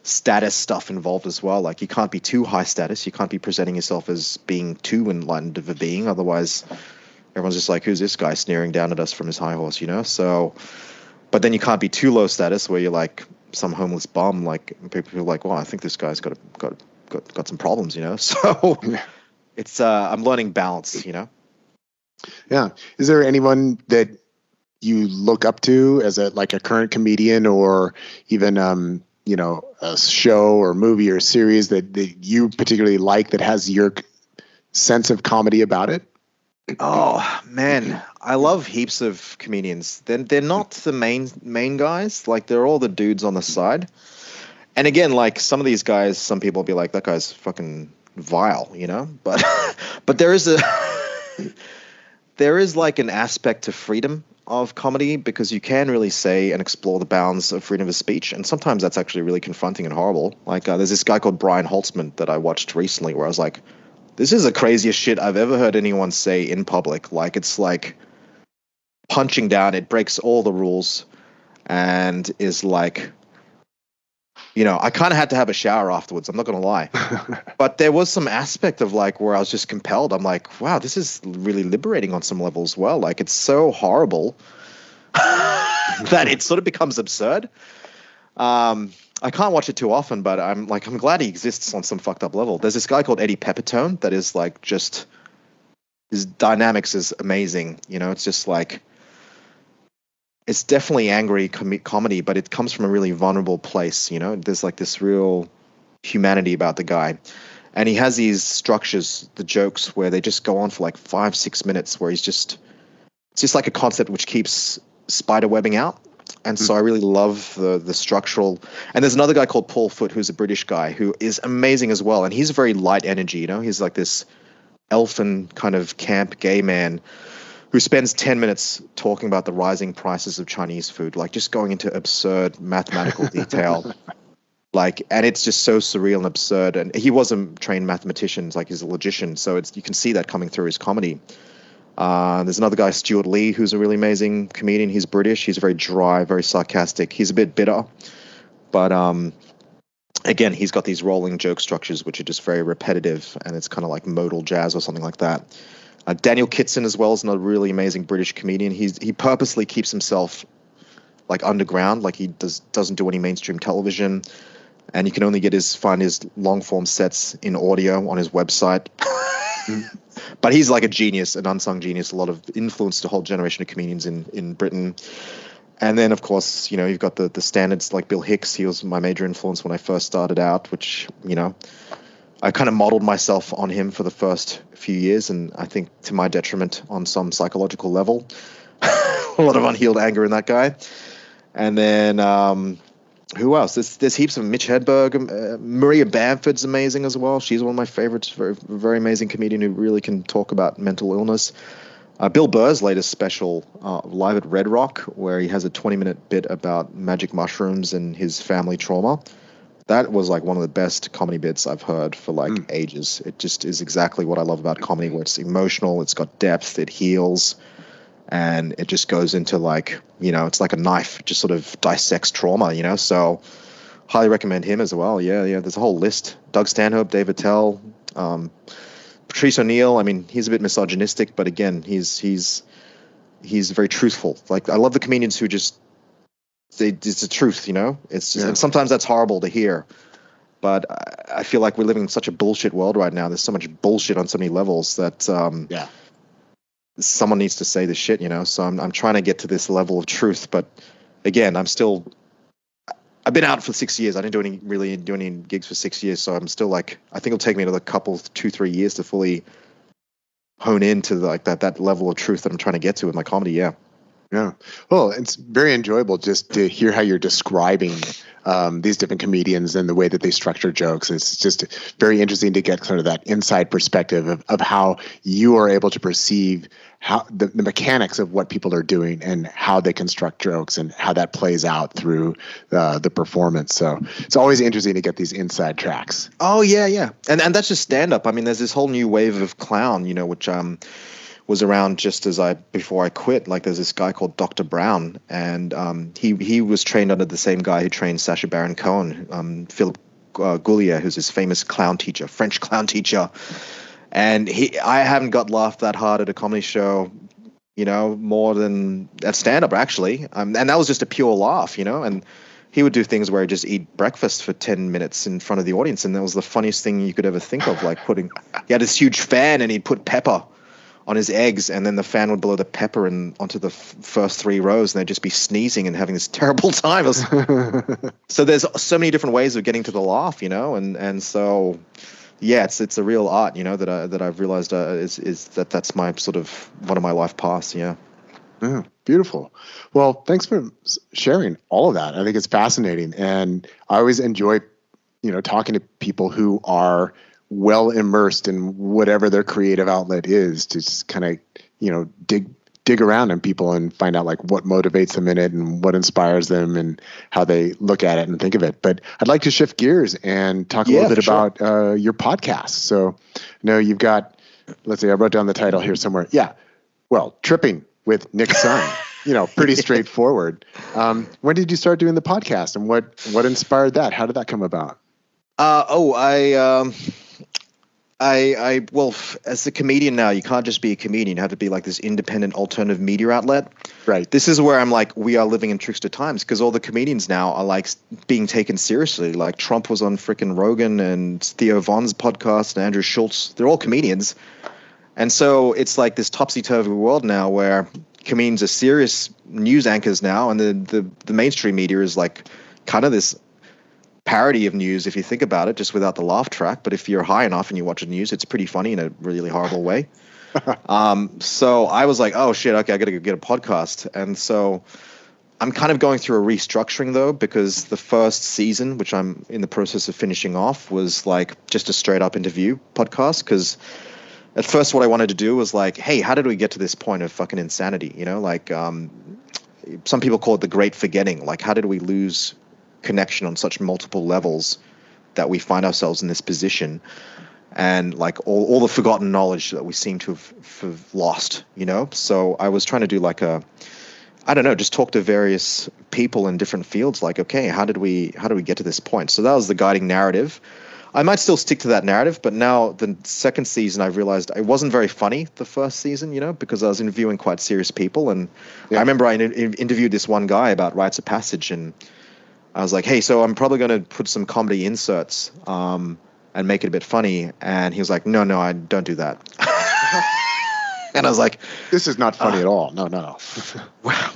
status stuff involved as well. Like you can't be too high status. You can't be presenting yourself as being too enlightened of a being. Otherwise, everyone's just like, who's this guy sneering down at us from his high horse, So, but then you can't be too low status where you're like some homeless bum. Like people are like, well, I think this guy's got some problems, So it's I'm learning balance, Yeah. Is there anyone that you look up to as a current comedian, or even a show or movie or series that you particularly like that has your sense of comedy about it? Oh man, I love heaps of comedians. They're not the main guys. Like they're all the dudes on the side. And again, like some of these guys, some people will be like, that guy's fucking vile, But but there is like an aspect to freedom of comedy, because you can really say and explore the bounds of freedom of speech, and sometimes that's actually really confronting and horrible. Like there's this guy called Brian Holtzman that I watched recently, where I was like, this is the craziest shit I've ever heard anyone say in public. Like it's like punching down. It breaks all the rules, and is like, I kind of had to have a shower afterwards. I'm not going to lie. But there was some aspect of like where I was just compelled. I'm like, wow, this is really liberating on some level as well. Like it's so horrible that it sort of becomes absurd. I can't watch it too often, but I'm glad he exists on some fucked up level. There's this guy called Eddie Pepitone that is like just, his dynamics is amazing. It's just like, it's definitely angry comedy, but it comes from a really vulnerable place. There's like this real humanity about the guy, and he has these structures, the jokes, where they just go on for like 5-6 minutes, where it's just like a concept which keeps spider webbing out. And so I really love the structural. And there's another guy called Paul Foote, who's a British guy, who is amazing as well. And he's very light energy, He's like this elfin kind of camp gay man who spends 10 minutes talking about the rising prices of Chinese food, like just going into absurd mathematical detail. And it's just so surreal and absurd. And he was a trained mathematician, like he's a logician. So you can see that coming through his comedy. There's another guy, Stuart Lee, who's a really amazing comedian. He's British. He's very dry, very sarcastic. He's a bit bitter. But again, he's got these rolling joke structures, which are just very repetitive. And it's kind of like modal jazz or something like that. Daniel Kitson as well is another really amazing British comedian. He purposely keeps himself like underground, like he doesn't do any mainstream television. And you can only find his long form sets in audio on his website. But he's like a genius, an unsung genius, a lot of influence to a whole generation of comedians in Britain. And then, of course, you've got the standards like Bill Hicks. He was my major influence when I first started out, which, I kind of modeled myself on him for the first few years, and I think to my detriment on some psychological level. a lot of unhealed anger in that guy. And then who else? There's heaps of Mitch Hedberg. Maria Bamford's amazing as well. She's one of my favorites. Very, very amazing comedian who really can talk about mental illness. Bill Burr's latest special, Live at Red Rock, where he has a 20-minute bit about magic mushrooms and his family trauma. That was like one of the best comedy bits I've heard for like ages. It just is exactly what I love about comedy, where it's emotional, it's got depth, it heals, and it just goes into like, it's like a knife, it just sort of dissects trauma, so highly recommend him as well. Yeah, there's a whole list. Doug Stanhope, Dave Attell, Patrice O'Neill. I mean, he's a bit misogynistic, but again, he's very truthful. Like, I love the comedians who just it's the truth, It's just, and sometimes that's horrible to hear, but I feel like we're living in such a bullshit world right now. There's so much bullshit on so many levels that someone needs to say this shit, So I'm trying to get to this level of truth, but again, I've been out for 6 years. I didn't really do any gigs for 6 years, so I'm still like, I think it'll take me another 2-3 years to fully hone into like that level of truth that I'm trying to get to with my comedy. Yeah. Yeah. Well, it's very enjoyable just to hear how you're describing these different comedians and the way that they structure jokes. It's just very interesting to get sort of that inside perspective of how you are able to perceive how the mechanics of what people are doing and how they construct jokes and how that plays out through the performance. So it's always interesting to get these inside tracks. Oh, yeah. And that's just stand-up. I mean, there's this whole new wave of clown, which was around just before I quit. Like, there's this guy called Dr. Brown, and he was trained under the same guy who trained Sacha Baron Cohen, Philip Goulier, who's his famous clown teacher, French clown teacher. And I haven't got laughed that hard at a comedy show, more than at stand-up, actually. And that was just a pure laugh, and he would do things where he'd just eat breakfast for 10 minutes in front of the audience, and that was the funniest thing you could ever think of, like he had this huge fan, and he'd put pepper on his eggs, and then the fan would blow the pepper onto the first 3 rows, and they'd just be sneezing and having this terrible time. So there's so many different ways of getting to the laugh, and so yeah, it's a real art, that I've realized is that's my sort of one of my life paths. Yeah. Yeah, beautiful. Well, thanks for sharing all of that. I think it's fascinating, and I always enjoy, talking to people who are well immersed in whatever their creative outlet is, to just kind of, dig around in people and find out like what motivates them in it and what inspires them and how they look at it and think of it. But I'd like to shift gears and talk a little bit about your podcast. So, you've got, let's see, I wrote down the title here somewhere. Yeah. Well, Tripping with Nick Sun, pretty straightforward. When did you start doing the podcast, and what inspired that? How did that come about? Well, as a comedian now, you can't just be a comedian. You have to be like this independent alternative media outlet. Right. This is where I'm like, we are living in trickster times, because all the comedians now are like being taken seriously. Like, Trump was on frickin' Rogan and Theo Von's podcast and Andrew Schultz. They're all comedians. And so it's like this topsy-turvy world now where comedians are serious news anchors now, and the mainstream media is like kind of this parody of news, if you think about it, just without the laugh track. But if you're high enough and you watch the news, it's pretty funny in a really horrible way. So I was like, oh shit, okay, I gotta go get a podcast. And so I'm kind of going through a restructuring though, because the first season, which I'm in the process of finishing off, was like just a straight up interview podcast. Because at first what I wanted to do was like, hey, how did we get to this point of fucking insanity? Like some people call it the great forgetting. Like, how did we lose connection on such multiple levels that we find ourselves in this position, and like all the forgotten knowledge that we seem to have lost, So I was trying to do like just talk to various people in different fields, like, okay, how do we get to this point? So that was the guiding narrative. I might still stick to that narrative, but now the second season, I realized it wasn't very funny, the first season, because I was interviewing quite serious people. And I remember I interviewed this one guy about rites of passage, and I was like, hey, so I'm probably going to put some comedy inserts and make it a bit funny. And he was like, no, I don't do that. And I was like, this is not funny at all. No.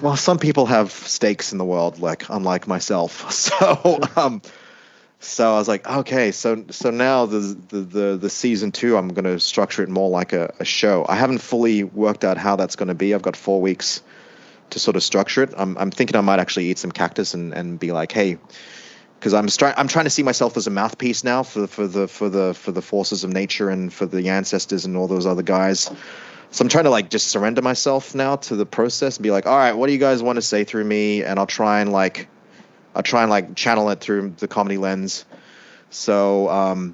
Well, some people have stakes in the world, like unlike myself. So I was like, okay, so now the season 2, I'm going to structure it more like a show. I haven't fully worked out how that's going to be. I've got 4 weeks to sort of structure it. I'm thinking I might actually eat some cactus and be like, hey, because I'm trying to see myself as a mouthpiece now for the forces of nature and for the ancestors and all those other guys. So I'm trying to like just surrender myself now to the process and be like, all right, what do you guys want to say through me? And I'll try and channel it through the comedy lens. So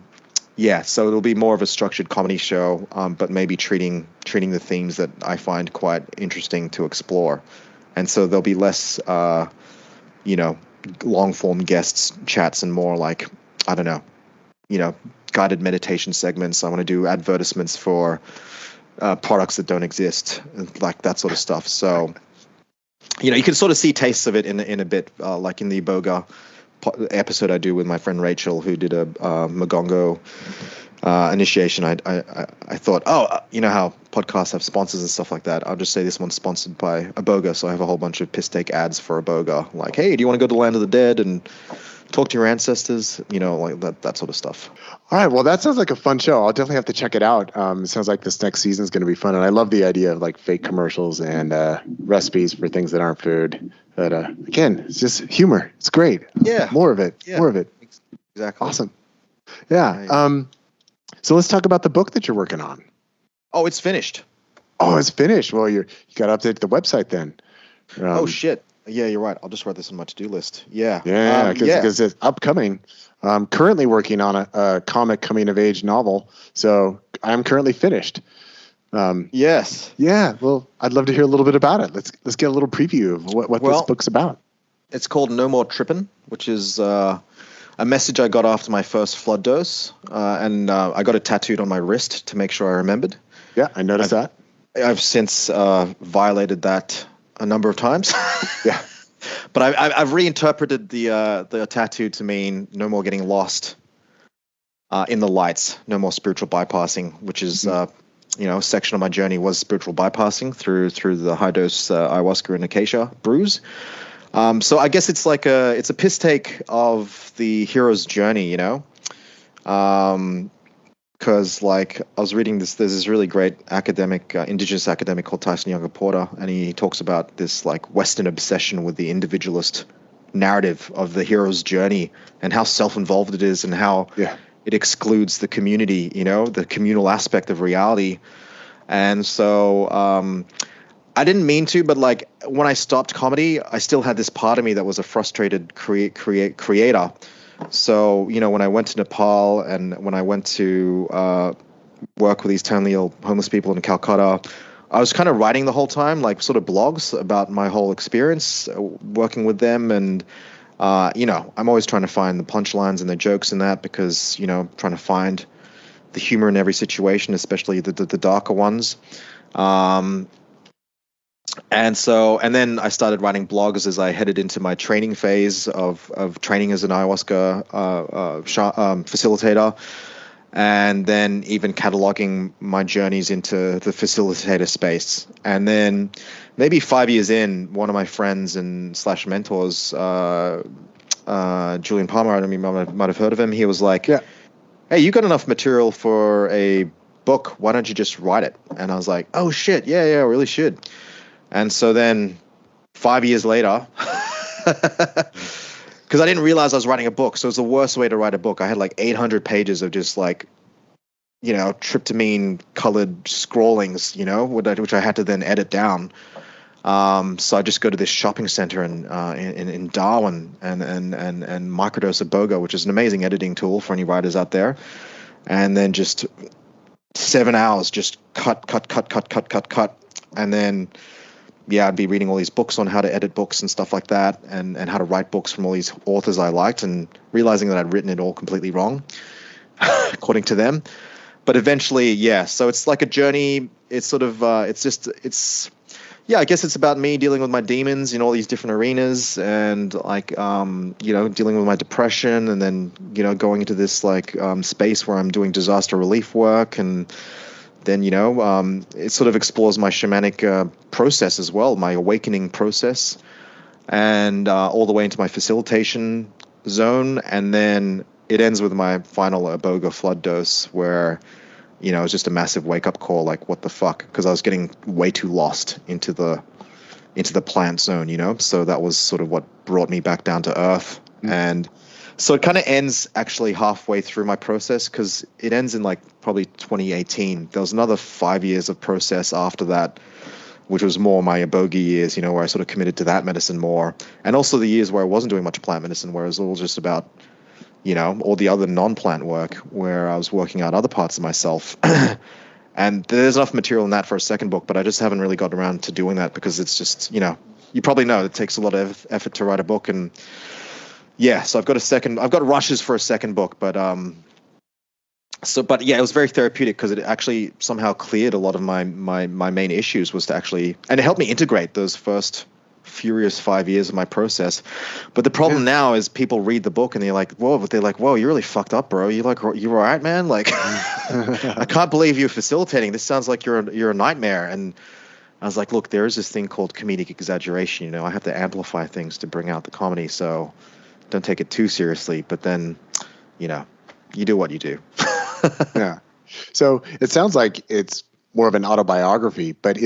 yeah, so it'll be more of a structured comedy show, but maybe treating the themes that I find quite interesting to explore. And so there'll be less, long form guests chats and more like, I don't know, guided meditation segments. I want to do advertisements for products that don't exist, like that sort of stuff. So, you can sort of see tastes of it in a bit, like in the Iboga episode I do with my friend Rachel, who did a Magongo initiation. I thought, how podcasts have sponsors and stuff like that. I'll just say this one's sponsored by Iboga, so I have a whole bunch of piss take ads for Iboga. Like, hey, do you want to go to the land of the dead and talk to your ancestors? Like that sort of stuff. All right. Well, that sounds like a fun show. I'll definitely have to check it out. It sounds like this next season is going to be fun. And I love the idea of like fake commercials and recipes for things that aren't food. But again, it's just humor. It's great. Yeah. More of it. Yeah. More of it. Exactly. Awesome. Yeah. So let's talk about the book that you're working on. Oh, it's finished. Oh, it's finished. Well, you got to update the website then. Oh, shit. Yeah, you're right. I'll just write this on my to-do list. Yeah. Yeah, because it's upcoming. I'm currently working on a comic coming-of-age novel, so I'm currently finished. Yes. Yeah. Well, I'd love to hear a little bit about it. Let's get a little preview of what this book's about. It's called No More Trippin', which is a message I got after my first flood dose, and I got it tattooed on my wrist to make sure I remembered. Yeah, I noticed that. I've since violated that a number of times. Yeah. But I've reinterpreted the tattoo to mean no more getting lost in the lights, no more spiritual bypassing, which is a section of my journey was spiritual bypassing through the high dose ayahuasca and acacia brews. So I guess it's it's a piss take of the hero's journey, because like I was reading there's this really great academic, indigenous academic called Tyson Younger Porter, and he talks about this like Western obsession with the individualist narrative of the hero's journey and how self-involved it is and how it excludes the community, the communal aspect of reality. And so I didn't mean to, but like when I stopped comedy, I still had this part of me that was a frustrated creator. So, when I went to Nepal and when I went to work with these terminally ill homeless people in Calcutta, I was kind of writing the whole time, like sort of blogs about my whole experience working with them. And, I'm always trying to find the punchlines and the jokes in that because, trying to find the humor in every situation, especially the darker ones. And then I started writing blogs as I headed into my training phase of training as an ayahuasca facilitator, and then even cataloging my journeys into the facilitator space. And then maybe 5 years in, one of my friends and / mentors, Julian Palmer, I don't know, you might have heard of him. He was like, hey, you got enough material for a book. Why don't you just write it? And I was like, oh, shit. Yeah, I really should. And so then 5 years later, because I didn't realize I was writing a book. So it was the worst way to write a book. I had like 800 pages of just like, tryptamine colored scrawlings, which I had to then edit down. So I just go to this shopping center in Darwin and microdose Iboga, which is an amazing editing tool for any writers out there. And then just 7 hours, just cut. And then, I'd be reading all these books on how to edit books and stuff like that, and how to write books from all these authors I liked, and realizing that I'd written it all completely wrong, according to them. But eventually, so it's like a journey. It's sort of, I guess it's about me dealing with my demons in all these different arenas, and like, dealing with my depression, and then, going into this like space where I'm doing disaster relief work, and then, it sort of explores my shamanic process as well, my awakening process, and all the way into my facilitation zone. And then it ends with my final Iboga flood dose where, it was just a massive wake-up call, like, what the fuck? Because I was getting way too lost into the into the plant zone, So that was sort of what brought me back down to earth. And so it kind of ends actually halfway through my process, because it ends in like probably 2018. There was another 5 years of process after that, which was more my bogey years, where I sort of committed to that medicine more. And also the years where I wasn't doing much plant medicine, where it was all just about, all the other non-plant work, where I was working out other parts of myself. And there's enough material in that for a second book, but I just haven't really gotten around to doing that, because it's just, you probably know it takes a lot of effort to write a book. And yeah, so I've got rushes for a second book, but it was very therapeutic, because it actually somehow cleared a lot of my main issues, was to actually, and it helped me integrate those first furious 5 years of my process. But the problem now is people read the book and they're like, whoa, you're really fucked up, bro. You all right, man? Like, I can't believe you're facilitating. This sounds like you're a nightmare. And I was like, look, there is this thing called comedic exaggeration. I have to amplify things to bring out the comedy. So don't take it too seriously. But then, you do what you do. Yeah. So it sounds like it's more of an autobiography, but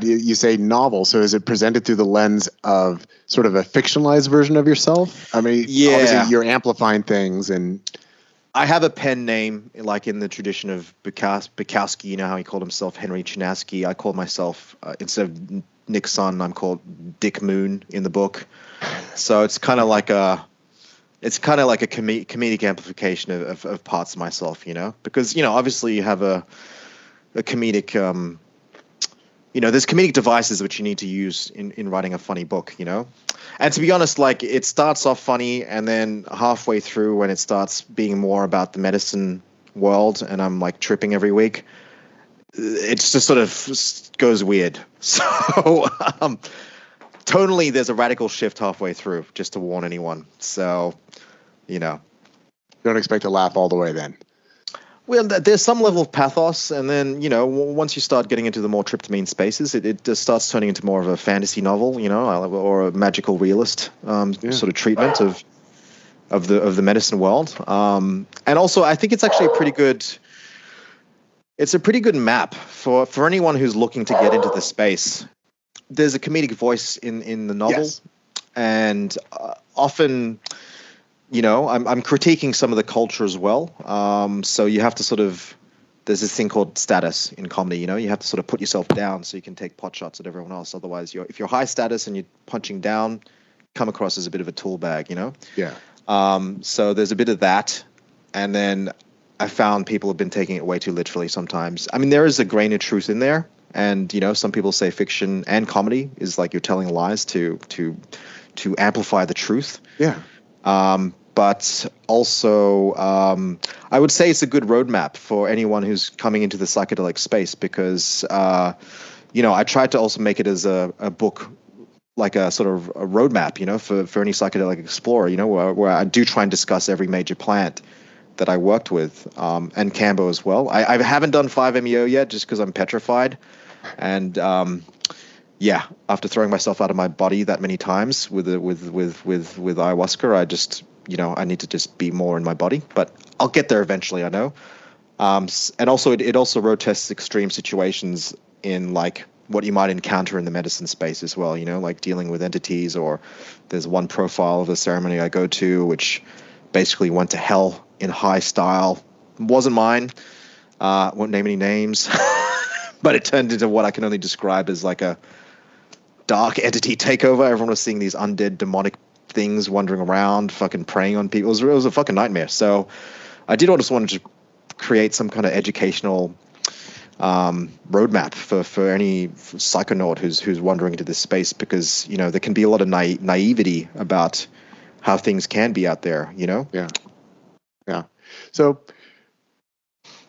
you say novel. So is it presented through the lens of sort of a fictionalized version of yourself? I mean, obviously you're amplifying things, and I have a pen name, like in the tradition of Bukowski, how he called himself Henry Chinaski. I call myself, instead of Nick Son, I'm called Dick Moon in the book. So it's kind of like a comedic amplification of parts of myself, because, obviously you have a comedic, there's comedic devices which you need to use in writing a funny book, And to be honest, like, it starts off funny, and then halfway through, when it starts being more about the medicine world and I'm like tripping every week, it just sort of goes weird. So tonally, there's a radical shift halfway through, just to warn anyone. So, don't expect to laugh all the way then. Well, there's some level of pathos, and then, once you start getting into the more tryptamine spaces, it just starts turning into more of a fantasy novel, or a magical realist sort of treatment of the medicine world. And also, I think it's actually a pretty good map for anyone who's looking to get into the space. There's a comedic voice in the novel, and often, I'm critiquing some of the culture as well. So you have to there's this thing called status in comedy, you have to sort of put yourself down so you can take pot shots at everyone else. Otherwise, if you're high status and you're punching down, come across as a bit of a tool bag, Yeah. So there's a bit of that. And then I found people have been taking it way too literally sometimes. I mean, there is a grain of truth in there. And, some people say fiction and comedy is like you're telling lies to amplify the truth. Yeah. But also, I would say it's a good roadmap for anyone who's coming into the psychedelic space, because, I tried to also make it as a book, like a sort of a roadmap, for any psychedelic explorer, where I do try and discuss every major plant that I worked with, and Cambo as well. I haven't done 5-MeO yet, just because I'm petrified. And after throwing myself out of my body that many times with ayahuasca, I just, I need to just be more in my body. But I'll get there eventually, I know. And also, it also road tests extreme situations in, like, what you might encounter in the medicine space as well, like dealing with entities. Or there's one profile of a ceremony I go to which basically went to hell in high style. Wasn't mine. Won't name any names. But it turned into what I can only describe as like a dark entity takeover. Everyone was seeing these undead demonic things wandering around, fucking preying on people. It was a fucking nightmare. So I just wanted to create some kind of educational roadmap for any psychonaut who's wandering into this space, because, there can be a lot of naivety about how things can be out there, Yeah. Yeah. So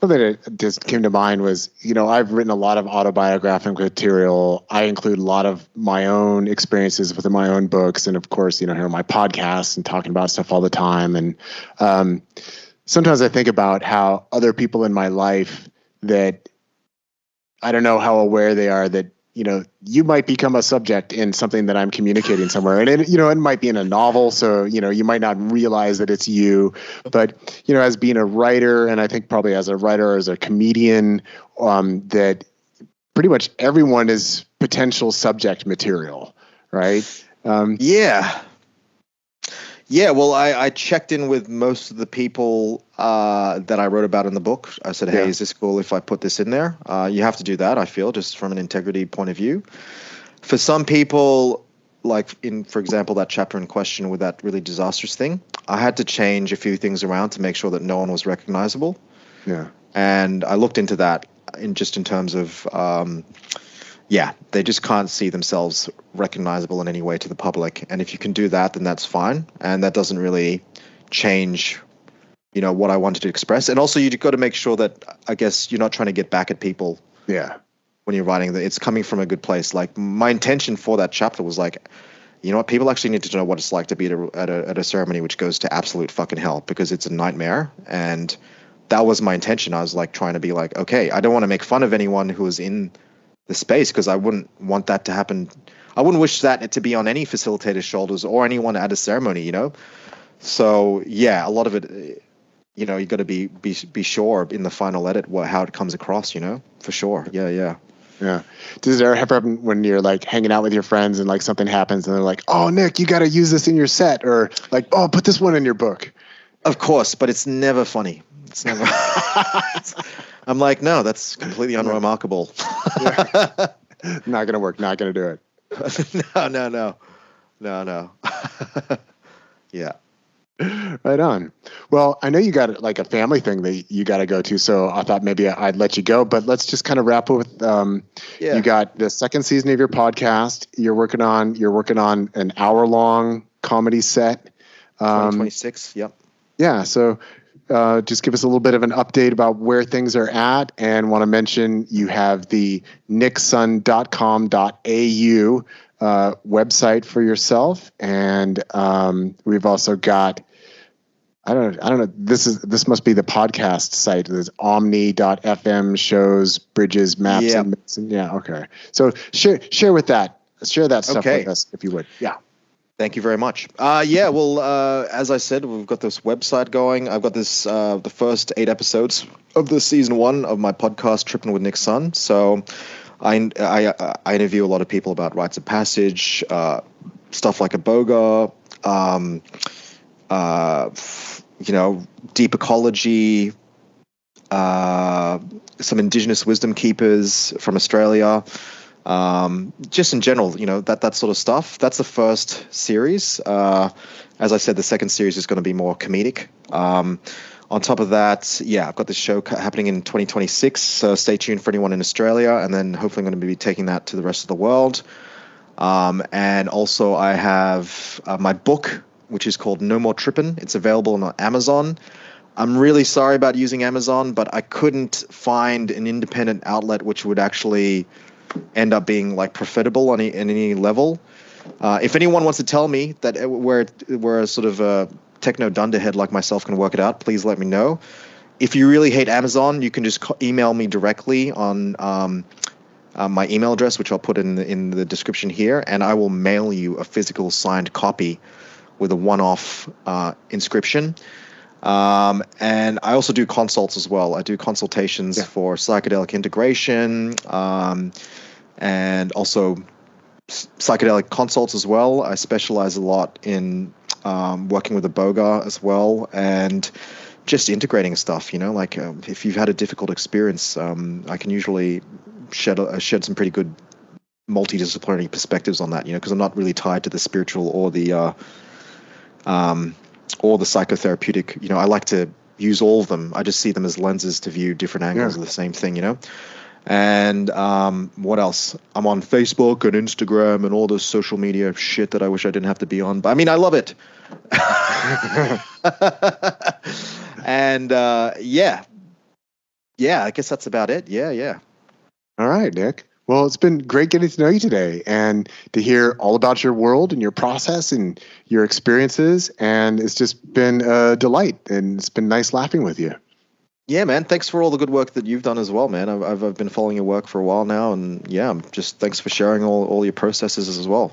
something that just came to mind was, I've written a lot of autobiographical material. I include a lot of my own experiences within my own books. And of course, here on my podcasts and talking about stuff all the time. And sometimes I think about how other people in my life that I don't know how aware they are that, you might become a subject in something that I'm communicating somewhere. And it might be in a novel. So, you might not realize that it's you, but, as being a writer, and I think probably as a writer, as a comedian, that pretty much everyone is potential subject material, right? Yeah. Yeah, well, I checked in with most of the people that I wrote about in the book. I said, hey, is this cool if I put this in there? You have to do that, I feel, just from an integrity point of view. For some people, like for example, that chapter in question with that really disastrous thing, I had to change a few things around to make sure that no one was recognizable. Yeah. And I looked into that in terms of, they just can't see themselves recognizable in any way to the public. And if you can do that, then that's fine. And that doesn't really change, what I wanted to express. And also you've got to make sure that, I guess, you're not trying to get back at people. Yeah. When you're writing that, it's coming from a good place. Like my intention for that chapter was like, you know what, people actually need to know what it's like to be at a ceremony which goes to absolute fucking hell, because it's a nightmare. And that was my intention. I was like trying to be like, okay, I don't want to make fun of anyone who is in the space, because I wouldn't want that to happen. I wouldn't wish that to be on any facilitator's shoulders or anyone at a ceremony, So yeah, a lot of it, you got to be sure in the final edit how it comes across, for sure. Yeah. Yeah. Does it ever happen when you're like hanging out with your friends and like something happens and they're like, oh, Nick, you got to use this in your set, or like, oh, put this one in your book? Of course, but it's never funny. It's never. I'm like, no, that's completely unremarkable. Not going to work. Not going to do it. No. Yeah. Right on. Well, I know you got like a family thing that you got to go to, so I thought maybe I'd let you go. But let's just kind of wrap up with you got the second season of your podcast. You're working on an hour-long comedy set. 2026. Yep. Yeah. So just give us a little bit of an update about where things are at, and want to mention you have the nicksun.com.au website for yourself, and we've also got I don't know. This must be the podcast site. There's omni.fm, shows, bridges, maps, and okay. So share that stuff with us if you would. Yeah. Thank you very much. As I said, we've got this website going. I've got this the first 8 episodes of the season 1 of my podcast, Trippin' with Nick Sun. So I interview a lot of people about rites of passage, stuff like Iboga, deep ecology, some indigenous wisdom keepers from Australia, just in general, that sort of stuff. That's the first series. As I said, the second series is going to be more comedic. On top of that, I've got this show happening in 2026, so stay tuned for anyone in Australia, and then hopefully I'm going to be taking that to the rest of the world. And also I have my book, which is called No Mo Trippin. It's available on Amazon. I'm really sorry about using Amazon, but I couldn't find an independent outlet which would actually end up being like profitable on any level. If anyone wants to tell me that we're a sort of a techno dunderhead like myself can work it out, please let me know. If you really hate Amazon, you can just email me directly on my email address, which I'll put in the description here, and I will mail you a physical signed copy with a one-off inscription. And I also do consults as well. I do consultations for psychedelic integration, and also psychedelic consults as well. I specialize a lot in working with Iboga as well, and just integrating stuff, like if you've had a difficult experience, I can usually shed some pretty good multidisciplinary perspectives on that, because I'm not really tied to the spiritual or the psychotherapeutic. I like to use all of them. I just see them as lenses to view different angles of the same thing, And what else? I'm on Facebook and Instagram and all this social media shit that I wish I didn't have to be on. But I mean, I love it. And I guess that's about it. Yeah. All right, Nick. Well, it's been great getting to know you today and to hear all about your world and your process and your experiences. And it's just been a delight, and it's been nice laughing with you. Yeah, man. Thanks for all the good work that you've done as well, man. I've been following your work for a while now, and just thanks for sharing all your processes as well.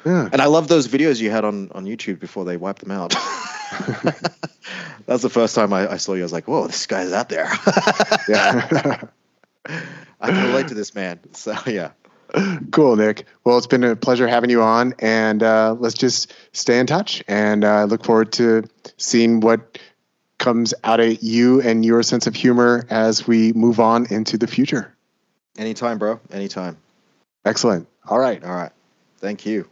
Yeah. And I love those videos you had on YouTube before they wiped them out. That's the first time I saw you. I was like, whoa, this guy's out there. Yeah. I can relate to this man. So yeah. Cool, Nick. Well, it's been a pleasure having you on, and let's just stay in touch. And I look forward to seeing what comes out of you and your sense of humor as we move on into the future. Anytime, bro. Anytime. Excellent. All right. All right. Thank you.